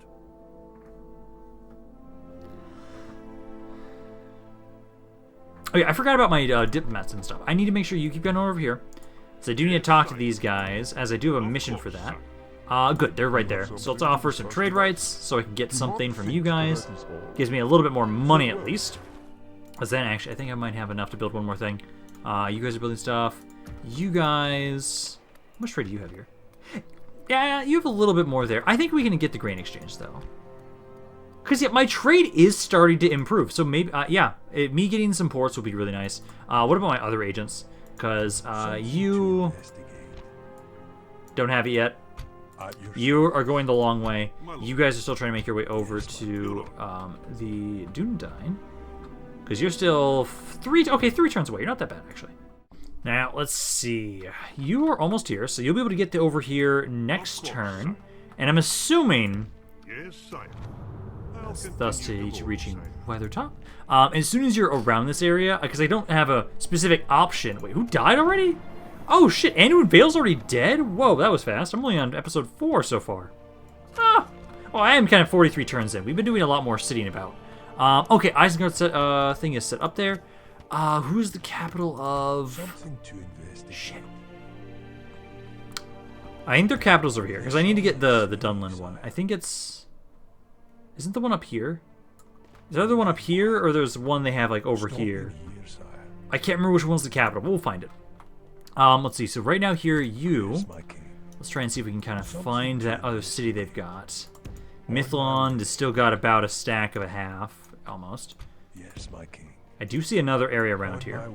Speaker 1: Okay, I forgot about my diplomats and stuff. I need to make sure you keep going over here. So I do need to talk to these guys, as I do have a mission for that. Good, they're right there. So let's offer some trade rights, so I can get something from you guys. Gives me a little bit more money, at least. Because then, actually, I think I might have enough to build one more thing. You guys are building stuff. You guys... How much trade do you have here? Yeah, you have a little bit more there. I think we can get the grain exchange, though. Because, yeah, my trade is starting to improve. So maybe, me getting some ports would be really nice. What about my other agents? Because you don't have it yet. You are going the long way. You guys are still trying to make your way over to the Dundine. Because you're still 3 turns away. You're not that bad, actually. Now, let's see. You are almost here, so you'll be able to get over here next turn. And I'm assuming...
Speaker 2: Yes, sire.
Speaker 1: distance, thus to each reaching Weathertop. As soon as you're around this area, because I don't have a specific option. Wait, who died already? Oh shit, Anduin Vale's already dead? Whoa, that was fast. I'm only on episode 4 so far. Ah! Well, I am kind of 43 turns in. We've been doing a lot more sitting about. Okay, Isengard's thing is set up there. Who's the capital of... Shit. I think their capital's over here, because I need to get the Dunland one. I think it's... Isn't the one up here? Is there the one up here, or there's one they have, like, over here? I can't remember which one's the capital, but we'll find it. Let's see, so right now here, let's try and see if we can kind of find that other city they've got. Mithlond has still got about a stack of a half, almost.
Speaker 3: Yes, my king.
Speaker 1: I do see another area around here.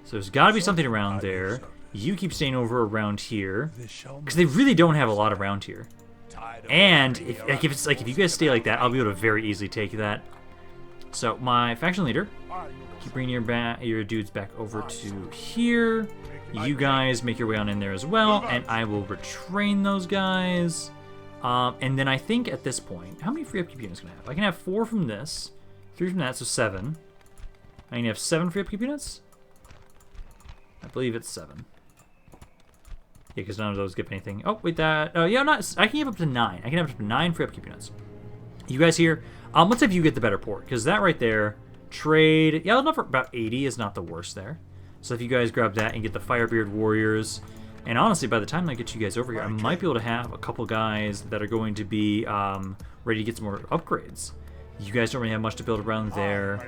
Speaker 1: So there's got to be something around there. You keep staying over around here, because they really don't have a lot around here. And if you guys stay like that, I'll be able to very easily take that. So my faction leader, keep bringing your dudes back over to here. You guys make your way on in there as well, and I will retrain those guys. And then I think at this point, how many free upkeep units can I have? I can have 4 from this, 3 from that, so 7. I can have 7 free upkeep units. I believe it's 7. Yeah, because none of those give anything. Oh, wait, that... Oh, yeah, I can give up to 9. I can have up to 9 free upkeep units. You guys here, let's see if you get the better port, because that right there, trade... Yeah, enough for about 80 is not the worst there. So if you guys grab that and get the Firebeard Warriors... And honestly, by the time I get you guys over here, I might be able to have a couple guys that are going to be ready to get some more upgrades. You guys don't really have much to build around there.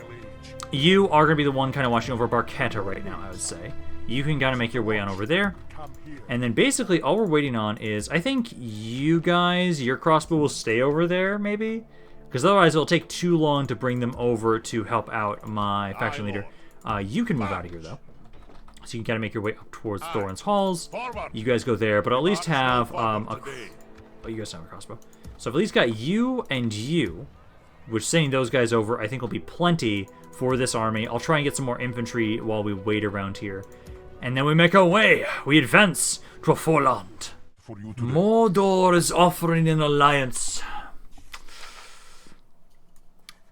Speaker 1: You are going to be the one kind of watching over Barketta right now, I would say. You can kind of make your way on over there. And then basically all we're waiting on is, I think you guys, your crossbow will stay over there, maybe? Because otherwise it'll take too long to bring them over to help out my faction leader. You can move out of here, though. So you can kind of make your way up towards Thorin's Halls. You guys go there, but I'll at least have oh, you guys don't have a crossbow. So I've at least got you and you, which sending those guys over I think will be plenty for this army. I'll try and get some more infantry while we wait around here. And then we make our way. We advance to a foreland. Mordor is offering an alliance.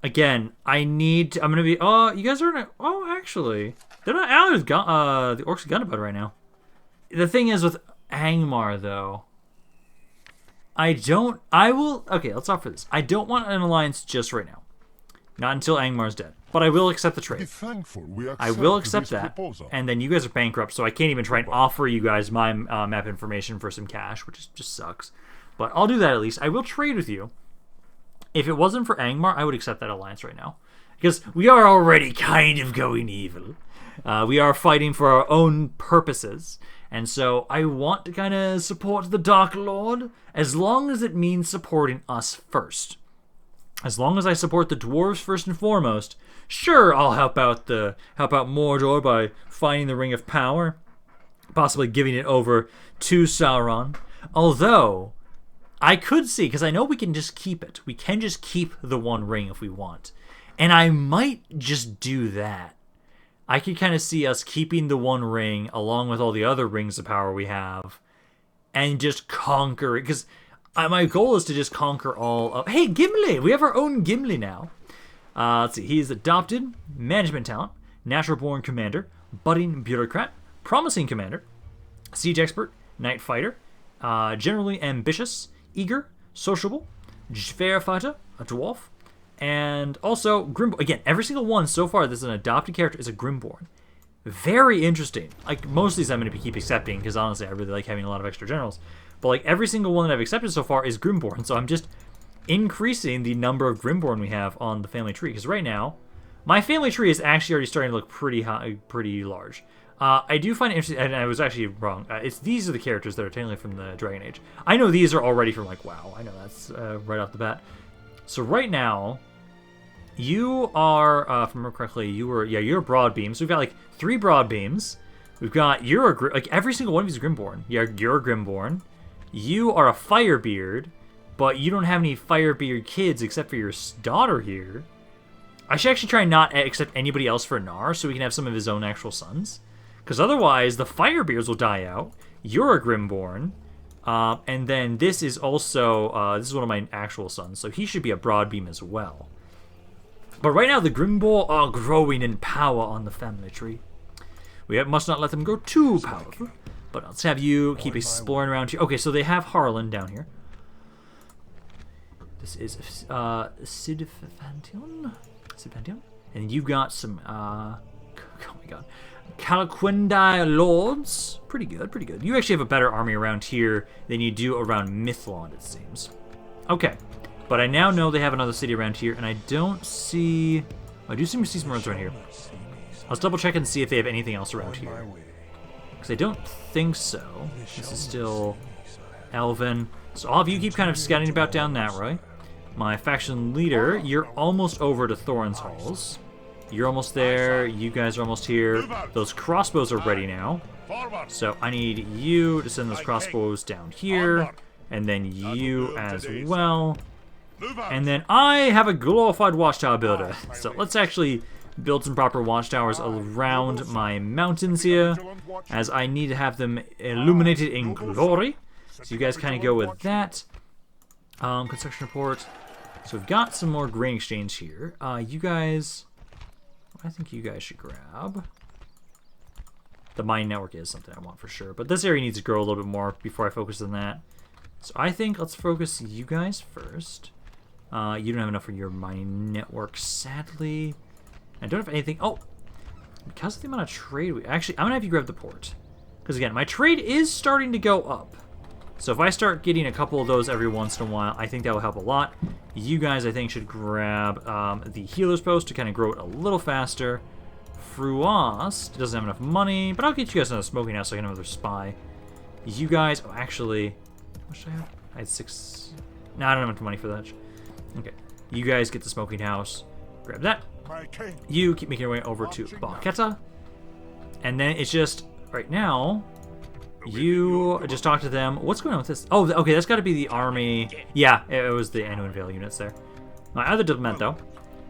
Speaker 1: Again, I'm gonna be... Oh, you guys are... Oh, actually... They're not allied with the Orcs of Gondor right now. The thing is with Angmar, though... Okay, let's opt for this. I don't want an alliance just right now. Not until Angmar's dead. But I will accept the trade. I will accept that. And then you guys are bankrupt, so I can't even try and offer you guys my map information for some cash, which just sucks. But I'll do that at least. I will trade with you. If it wasn't for Angmar, I would accept that alliance right now. Because we are already kind of going evil. We are fighting for our own purposes. And so I want to kind of support the Dark Lord, as long as it means supporting us first. As long as I support the dwarves first and foremost, sure, I'll help out Mordor by finding the Ring of Power, possibly giving it over to Sauron. Although, I could see, because I know we can just keep it. We can just keep the one ring if we want. And I might just do that. I could kind of see us keeping the one ring along with all the other rings of power we have and just conquer it. Because my goal is to just conquer all of... Hey, Gimli! We have our own Gimli now. Let's see. He's adopted, management talent, natural-born commander, budding bureaucrat, promising commander, siege expert, knight fighter, generally ambitious, eager, sociable, fair fighter, a dwarf, and also Grimborn. Again, every single one so far that's an adopted character is a Grimborn. Very interesting. Like, most of these I'm going to keep accepting because honestly I really like having a lot of extra generals. But like every single one that I've accepted so far is Grimborn, so I'm just increasing the number of Grimborn we have on the family tree. Because right now, my family tree is actually already starting to look pretty high, pretty large. I do find it interesting, and I was actually wrong. These are the characters that are technically from the Dragon Age. I know these are already from like WoW. I know that's right off the bat. So right now, you are, if I remember correctly, you're broad beams. So we've got like 3 broad beams. We've got like every single one of these is Grimborn. You're a Grimborn. You are a Firebeard, but you don't have any Firebeard kids except for your daughter here. I should actually try and not accept anybody else for Nar, so we can have some of his own actual sons. Because otherwise, the Firebeards will die out. You're a Grimborn. And then this is also, this is one of my actual sons, so he should be a Broadbeam as well. But right now, the Grimboar are growing in power on the family tree. We must not let them grow too powerful. But let's have you keep exploring around here. Okay, so they have Harlan down here. This is Sidfantion? And you've got some, oh my god, Calaquendi Lords. Pretty good, pretty good. You actually have a better army around here than you do around Mythlond, it seems. Okay, but I now know they have another city around here, and I don't see... I do seem to see some roads around here. Let's double check and see if they have anything else around here. Because I don't think so. This is still Elven. So all of you keep kind of scouting about down that way. My faction leader, you're almost over to Thorin's Halls. You're almost there. You guys are almost here. Those crossbows are ready now. So I need you to send those crossbows down here. And then you as well. And then I have a glorified watchtower builder. So let's actually build some proper watchtowers around my mountains here, as I need to have them illuminated in glory. So you guys kind of go with that. Construction report. So we've got some more grain exchange here. You guys, I think you guys should grab. The mine network is something I want for sure, but this area needs to grow a little bit more before I focus on that. So I think let's focus you guys first. You don't have enough for your mining network, sadly. I don't have anything. Oh, because of the amount of trade, actually, I'm gonna have you grab the port, because again, my trade is starting to go up. So if I start getting a couple of those every once in a while, I think that will help a lot. You guys, I think, should grab the healer's post to kind of grow it a little faster. Fruast doesn't have enough money, but I'll get you guys another smoking house so I can have another spy. You guys, oh, actually, how much did I have? I had 6. No, I don't have enough money for that. Okay, you guys get the smoking house. Grab that. You keep making your way over to Barketta. And then it's just, right now, you just talk to them. What's going on with this? Oh, okay, that's got to be the army. Yeah, it was the Anduin Vale units there. My other diplomat, though,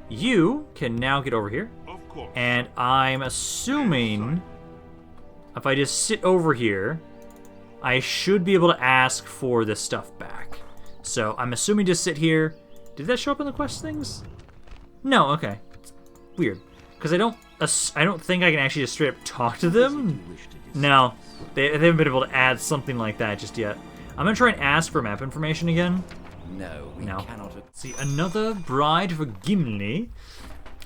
Speaker 1: you can now get over here. And I'm assuming if I just sit over here, I should be able to ask for this stuff back. So I'm assuming just sit here. Did that show up in the quest things? No, okay. It's weird. Because I don't think I can actually just straight up talk to them. No, they haven't been able to add something like that just yet. I'm gonna try and ask for map information again.
Speaker 3: No, we cannot.
Speaker 1: See, another bride for Gimli.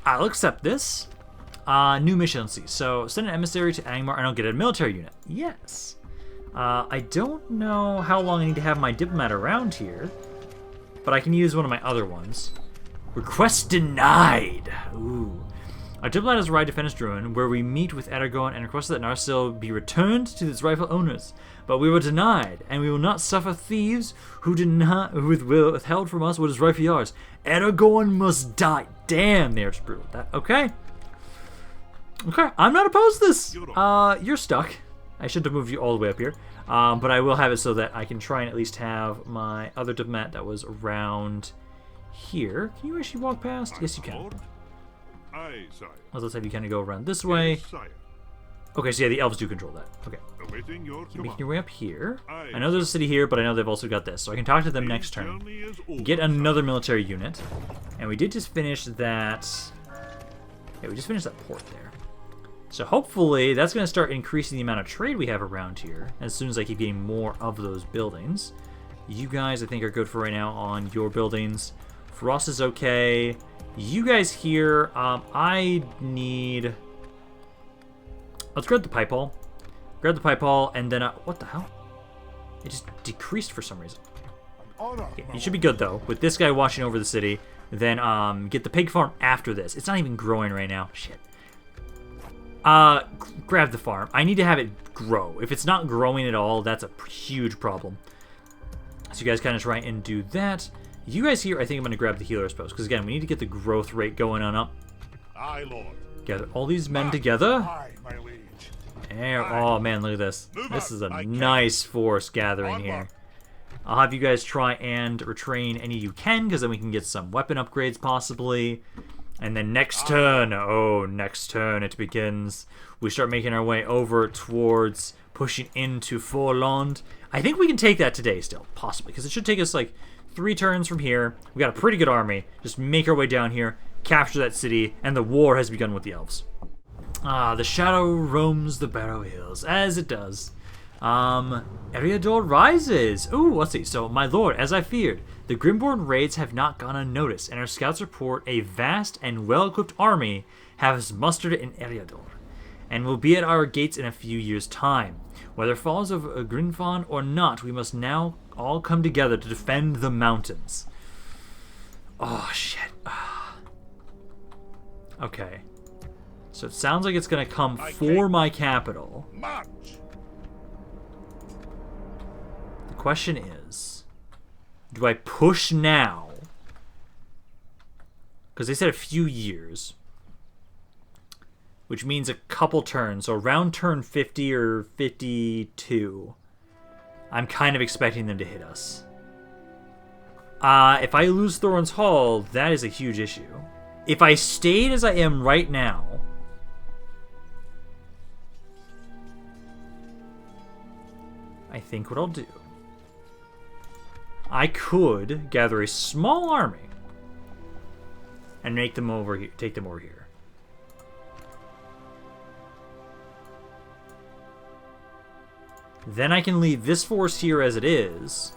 Speaker 1: I'll accept this. New mission, let's see. So, send an emissary to Angmar and I'll get a military unit. Yes. I don't know how long I need to have my diplomat around here, but I can use one of my other ones. Request denied. Ooh. Our diplomat has arrived to Fennis Ruin, where we meet with Aragorn and requested that Narsil be returned to its rightful owners. But we were denied, and we will not suffer thieves who withheld from us what is rightfully ours. Aragorn must die. Damn, they're just brutal with that. Okay. Okay, I'm not opposed to this. You're stuck. I shouldn't have moved you all the way up here. But I will have it so that I can try and at least have my other diplomat that was around here. Can you actually walk past? Yes, you can. Let's have you kind of go around this way. Okay, so yeah, the elves do control that. Okay. Keep making your way up here. I know there's a city here, but I know they've also got this. So I can talk to them next turn. Get another military unit. And we did just finish that. Yeah, we just finished that port there. So hopefully that's going to start increasing the amount of trade we have around here as soon as I keep getting more of those buildings. You guys, I think, are good for right now on your buildings. Frost is okay. You guys here, I need... Let's grab the pipe hall. Grab the pipe hall, and then... what the hell? It just decreased for some reason. Okay, you should be good, though. With this guy watching over the city, then get the pig farm after this. It's not even growing right now. Shit. Grab the farm. I need to have it grow. If it's not growing at all, that's a huge problem. So you guys kind of try and do that. You guys here, I think I'm going to grab the healer's post. Because again, we need to get the growth rate going on up.
Speaker 2: Aye, Lord.
Speaker 1: Gather all these men together.
Speaker 2: Aye, my liege.
Speaker 1: There, oh man, look at this. This is a nice force gathering here. I'll have you guys try and retrain any you can, because then we can get some weapon upgrades possibly. And then next turn, oh, next turn it begins. We start making our way over towards pushing into Forlond. I think we can take that today still, possibly, because it should take us like 3 turns from here. We got a pretty good army. Just make our way down here, capture that city, and the war has begun with the elves. The shadow roams the Barrow Hills, as it does. Eriador rises. Ooh, let's see. So, my lord, as I feared, the Grimborn raids have not gone unnoticed, and our scouts report a vast and well-equipped army has mustered in Eriador, and will be at our gates in a few years' time. Whether Falls of Grinfon or not, we must now all come together to defend the mountains. Oh, shit. Okay. So it sounds like it's going to come for my capital.
Speaker 2: March.
Speaker 1: The question is, do I push now? Because they said a few years, which means a couple turns. So around turn 50 or 52, I'm kind of expecting them to hit us. If I lose Thorin's Hall, that is a huge issue. If I stayed as I am right now, I think what I'll do, I could gather a small army and make them over here, take them over here. Then I can leave this force here as it is,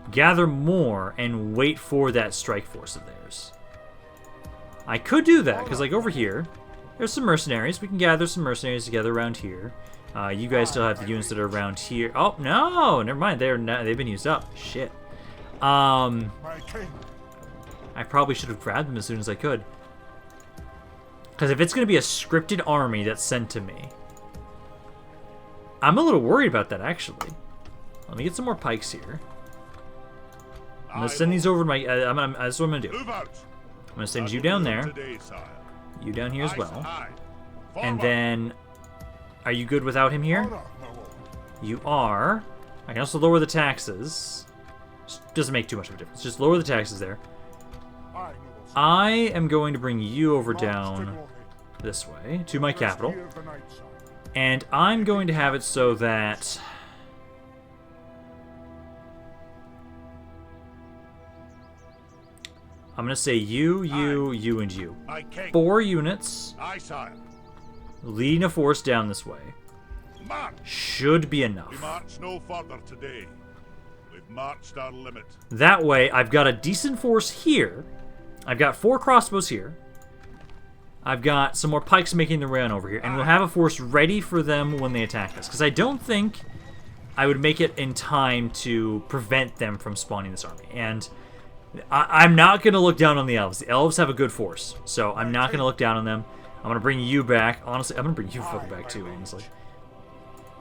Speaker 1: gather more, and wait for that strike force of theirs. I could do that, because like over here, there's some mercenaries. We can gather some mercenaries together around here. You guys still have the units that are around here. Oh, no! Never mind. They've been used up. Shit. I probably should have grabbed them as soon as I could. Because if it's going to be a scripted army that's sent to me, I'm a little worried about that, actually. Let me get some more pikes here. I'm going to send these over to my... that's what I'm going to do. I'm going to send you down there. You down here as well. And then... Are you good without him here? You are. I can also lower the taxes. Doesn't make too much of a difference. Just lower the taxes there. I am going to bring you over down this way to my capital. And I'm going to have it so that... I'm going to say you, and you. 4 units. Leading a force down this way. Should be enough.
Speaker 2: We march no further today. We've marched our limit.
Speaker 1: That way, I've got a decent force here. I've got 4 crossbows here. I've got some more pikes making their way on over here. And we'll have a force ready for them when they attack us. Because I don't think I would make it in time to prevent them from spawning this army. And I'm not going to look down on the elves. The elves have a good force. So I'm not going to look down on them. I'm going to bring you back. Honestly, I'm going to bring you fucking back too, honestly.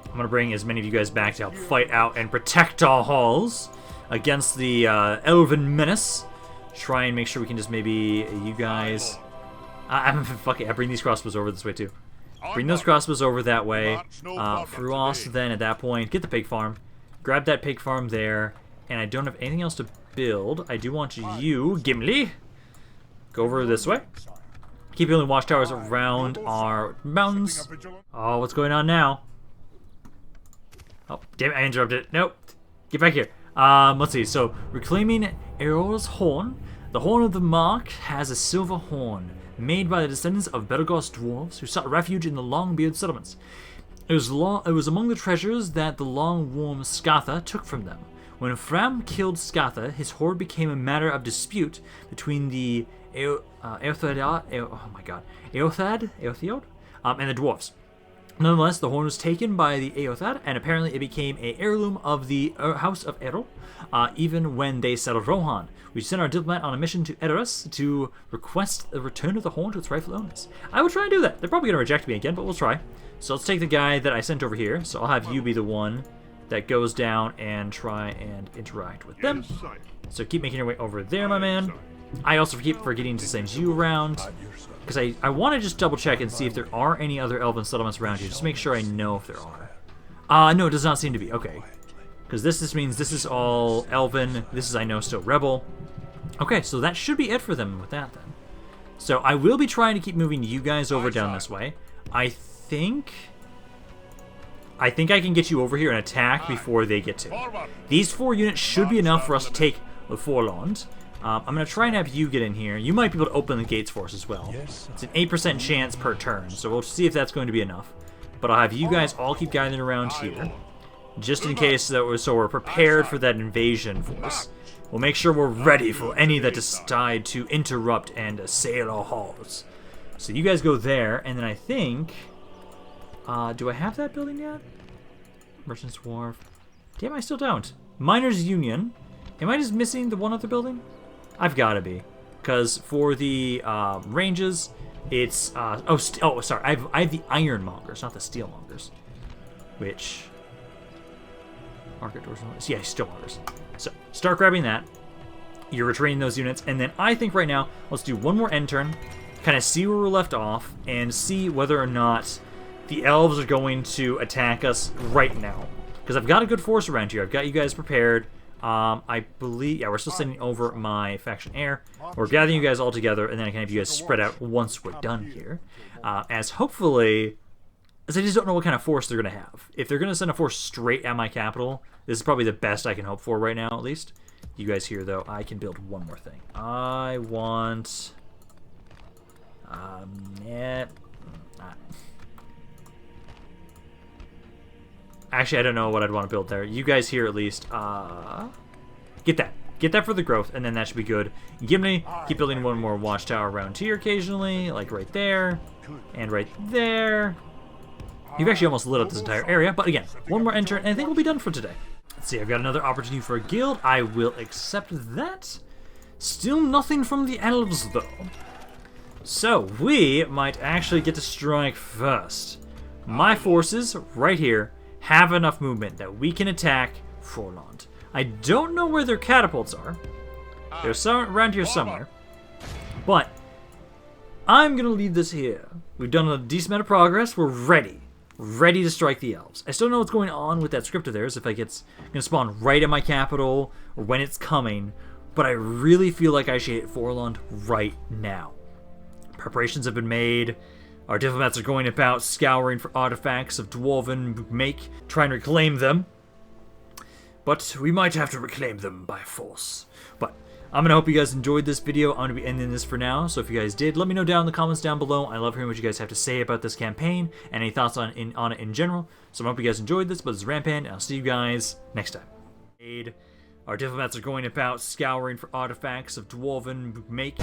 Speaker 1: I'm going to bring as many of you guys back to help fight out and protect our halls against the elven menace. Try and make sure we can just maybe... You guys... fuck it, I bring these crossbows over this way too. Bring those crossbows over that way. Fruos then at that point. Get the pig farm. Grab that pig farm there. And I don't have anything else to build. I do want you, Gimli. Go over this way. Keep building watchtowers around our mountains. Oh, what's going on now? Oh, damn it, I interrupted. Nope. Get back here. Let's see. So, reclaiming Eorl's horn. The horn of the Mark has a silver horn, made by the descendants of Belgos dwarves who sought refuge in the Longbeard settlements. It was among the treasures that the long-warm Scatha took from them. When Fram killed Scatha, his hoard became a matter of dispute between the Eothad and the dwarves. Nonetheless, the horn was taken by the Eothad, and apparently it became an heirloom of the House of Eorl, even when they settled Rohan. We sent our diplomat on a mission to Edoras to request the return of the horn to its rightful owners. I will try and do that. They're probably going to reject me again, but we'll try. So let's take the guy that I sent over here. So I'll have you be the one that goes down and try and interact with them. So keep making your way over there, my man. I also keep forgetting to send you around, because I want to just double check and see if there are any other elven settlements around you. Just make sure I know if there are. No, it does not seem to be. Okay. Because this just means this is all elven. This is, I know, still rebel. Okay, so that should be it for them with that then. So I will be trying to keep moving you guys over down this way. I think I think I can get you over here and attack before they get to. These 4 units should be enough for us to take the Forlond. I'm going to try and have you get in here. You might be able to open the gates for us as well. It's an 8% chance per turn, so we'll see if that's going to be enough. But I'll have you guys all keep gathering around here, just in case so we're prepared for that invasion force. We'll make sure we're ready for any that decide to interrupt and assail our halls. So you guys go there, and then I think... do I have that building yet? Merchant's Wharf. Damn, I still don't. Miners' Union. Am I just missing the one other building? I've got to be. Because for the ranges, it's... sorry. I have the Ironmongers, not the Steelmongers. Which... Market doors... Yeah, Steelmongers. So, start grabbing that. You're retraining those units. And then I think right now, let's do one more end turn. Kind of see where we're left off. And see whether or not the elves are going to attack us right now. Because I've got a good force around here. I've got you guys prepared. I believe... Yeah, we're still sending over my faction heir. We're gathering you guys all together. And then I can have you guys spread out once we're done here. As hopefully... As I just don't know what kind of force they're going to have. If they're going to send a force straight at my capital, this is probably the best I can hope for right now, at least. You guys here, though, I can build one more thing. I want... Actually, I don't know what I'd want to build there. You guys here, at least. Get that. Get that for the growth, and then that should be good. Gimli, keep building one more watchtower around here occasionally, like right there, and right there. You've actually almost lit up this entire area, but again, one more enter, and I think we'll be done for today. Let's see, I've got another opportunity for a guild. I will accept that. Still nothing from the elves, though. So, we might actually get to strike first. My forces, right here, have enough movement that we can attack Forlond. I don't know where their catapults are. They're around here somewhere. But, I'm going to leave this here. We've done a decent amount of progress. We're ready. Ready to strike the elves. I still don't know what's going on with that script of theirs, if it's going to spawn right at my capital, or when it's coming, but I really feel like I should hit Forlond right now. Preparations have been made. Our diplomats are going about scouring for artifacts of dwarven make, trying to reclaim them. But we might have to reclaim them by force. But I'm going to hope you guys enjoyed this video. I'm going to be ending this for now. So if you guys did, let me know down in the comments down below. I love hearing what you guys have to say about this campaign and any thoughts on it in general. So I hope you guys enjoyed this. But this is Rampaned, and I'll see you guys next time. Our diplomats are going about scouring for artifacts of dwarven make.